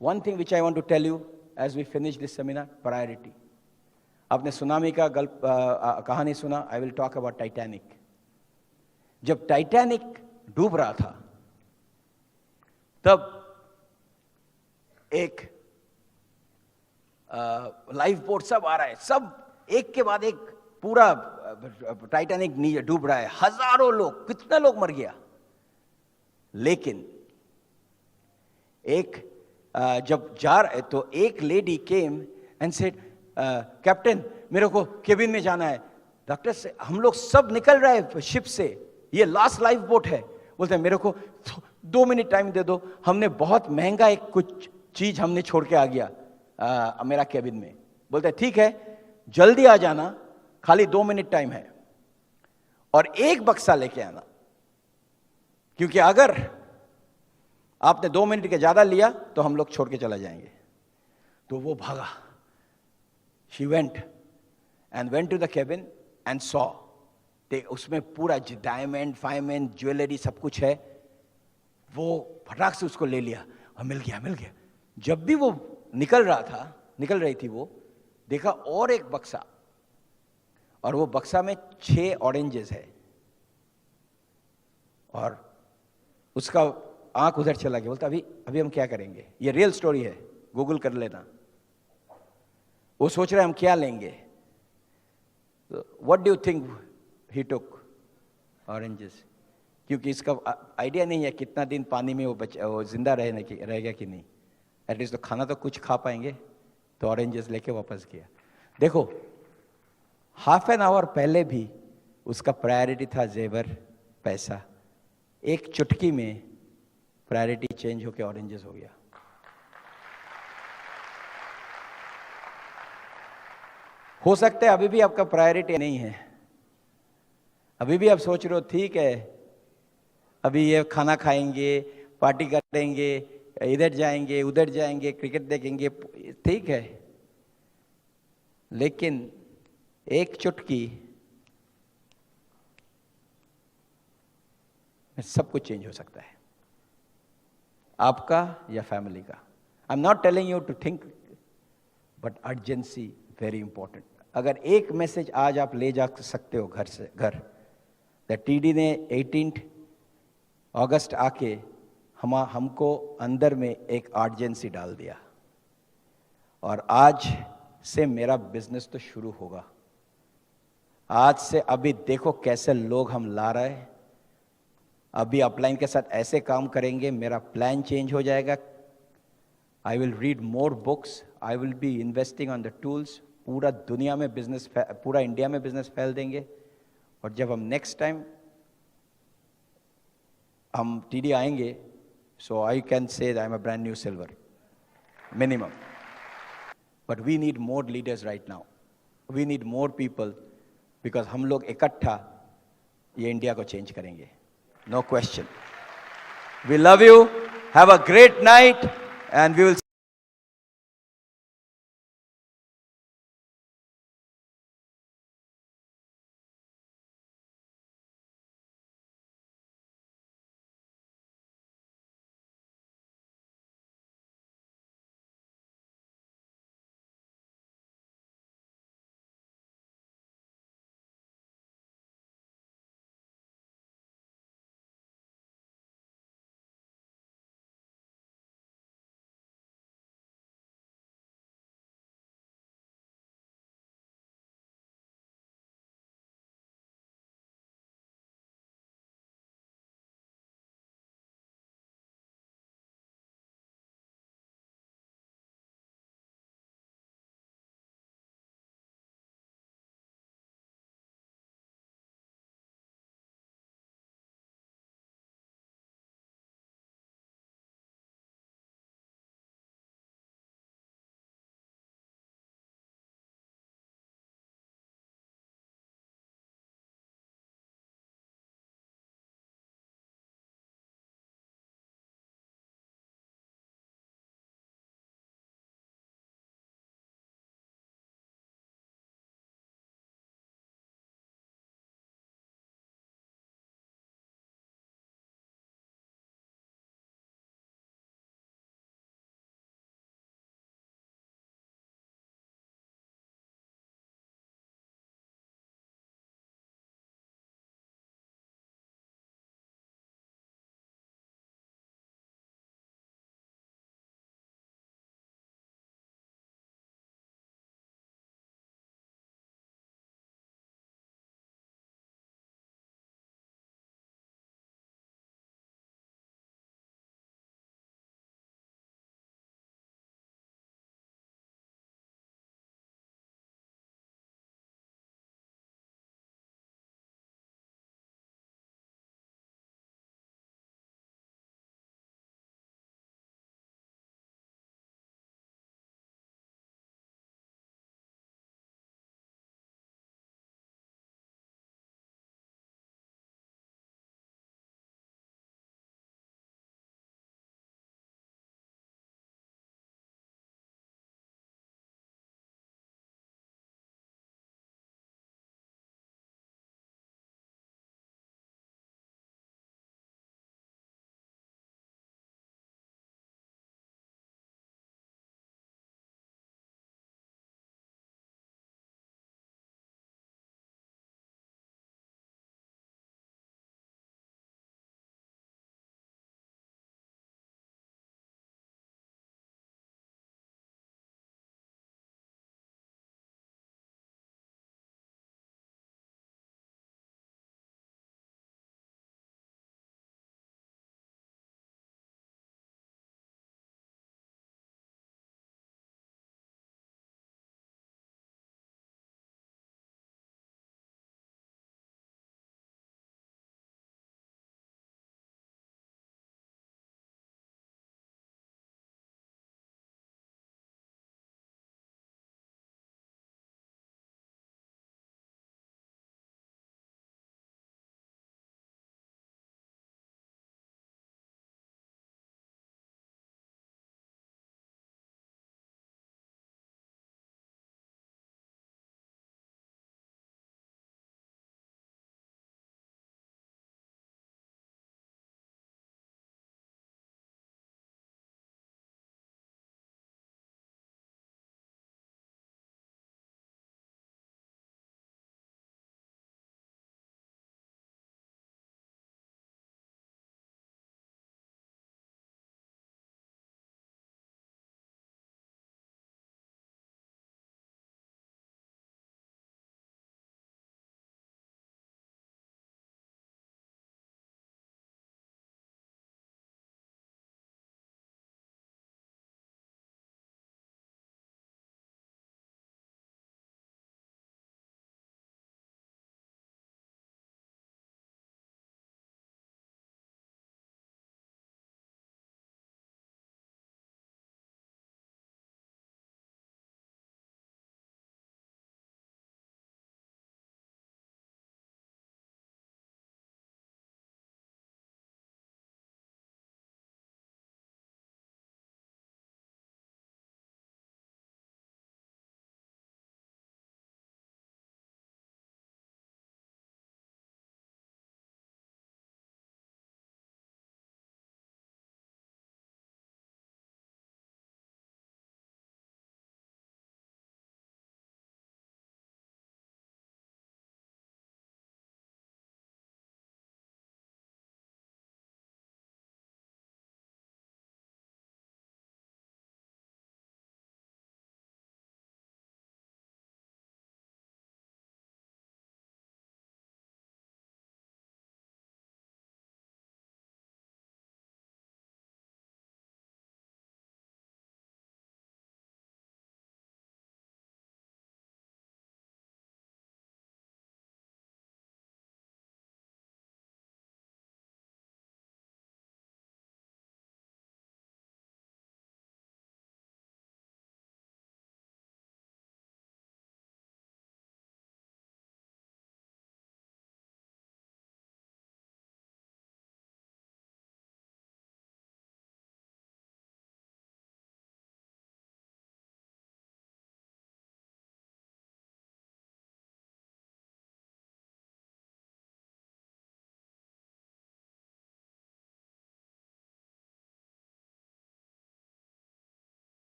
one thing which I want to tell you as we finish this seminar, priority. आपने सुनामी का कहानी सुना, I will talk about Titanic. जब Titanic डूब रहा था तब एक लाइफ बोट सब आ रहा है, सब एक के बाद एक, पूरा टाइटैनिक नीचे डूब रहा है, हजारों लोग, कितना लोग मर गया। लेकिन एक जब जा रहे तो एक lady came and said, captain मेरे को केबिन में जाना है। डॉक्टर से हम लोग सब निकल रहे हैं शिप से, ये लास्ट लाइफ बोट है। बोलते हैं मेरे को 2 मिनट टाइम दे दो, हमने बहुत महंगा एक कुछ चीज हमने छोड़ के आ गया मेरा केबिन में। बोलते हैं ठीक है जल्दी आ जाना, खाली 2 मिनट टाइम है, और एक बक्सा लेके आना, क्योंकि अगर आपने 2 मिनट के ज्यादा लिया तो हम लोग छोड़ के चला जाएंगे। तो वो भागा, she went to the cabin and saw, उसमें पूरा डायमंड फायमंड ज्वेलरी सब कुछ है। वो फटाक से उसको ले लिया और मिल गया। जब भी वो निकल रही थी, वो देखा और एक बक्सा, और वो बक्सा में 6 ऑरेंजेस है, और उसका आंख उधर चला गया। बोलता अभी हम क्या करेंगे? ये रियल स्टोरी है, गूगल कर लेना। वो सोच रहे हम क्या लेंगे। What do you think he took? Oranges, क्योंकि इसका आइडिया नहीं है कितना दिन पानी में वो जिंदा रहेगा कि नहीं। एटलीस्ट तो खाना तो कुछ खा पाएंगे, तो ऑरेंजेस लेके वापस गया। देखो, हाफ एन आवर पहले भी उसका प्रायोरिटी था जेवर, पैसा। एक चुटकी में प्रायोरिटी चेंज होकर ऑरेंजेस हो गया। हो सकता है अभी भी आपका प्रायोरिटी नहीं है, अभी भी आप सोच रहे हो ठीक है, अभी ये खाना खाएंगे, पार्टी करेंगे, इधर जाएंगे उधर जाएंगे, क्रिकेट देखेंगे, ठीक है, लेकिन एक चुटकी में सब कुछ चेंज हो सकता है, आपका या फैमिली का। I am not telling you to think, but urgency very important. अगर एक मैसेज आज आप ले जा सकते हो घर से, घर टीडी ने 18 अगस्त आके हमको अंदर में एक अर्जेंसी डाल दिया, और आज से मेरा बिजनेस तो शुरू होगा। आज से अभी देखो कैसे लोग हम ला रहे हैं, अभी अपलाइन के साथ ऐसे काम करेंगे, मेरा प्लान चेंज हो जाएगा। I will read more books, I will be investing on the tools. पूरा दुनिया में बिजनेस, पूरा इंडिया में बिजनेस फैल देंगे। और जब हम नेक्स्ट टाइम हम टीडी आएंगे, सो I can say I am a brand new silver minimum. But we need more leaders right now, we need more people, because हम लोग इकट्ठा ये इंडिया को चेंज करेंगे, no question. We love you, have a great night, and we will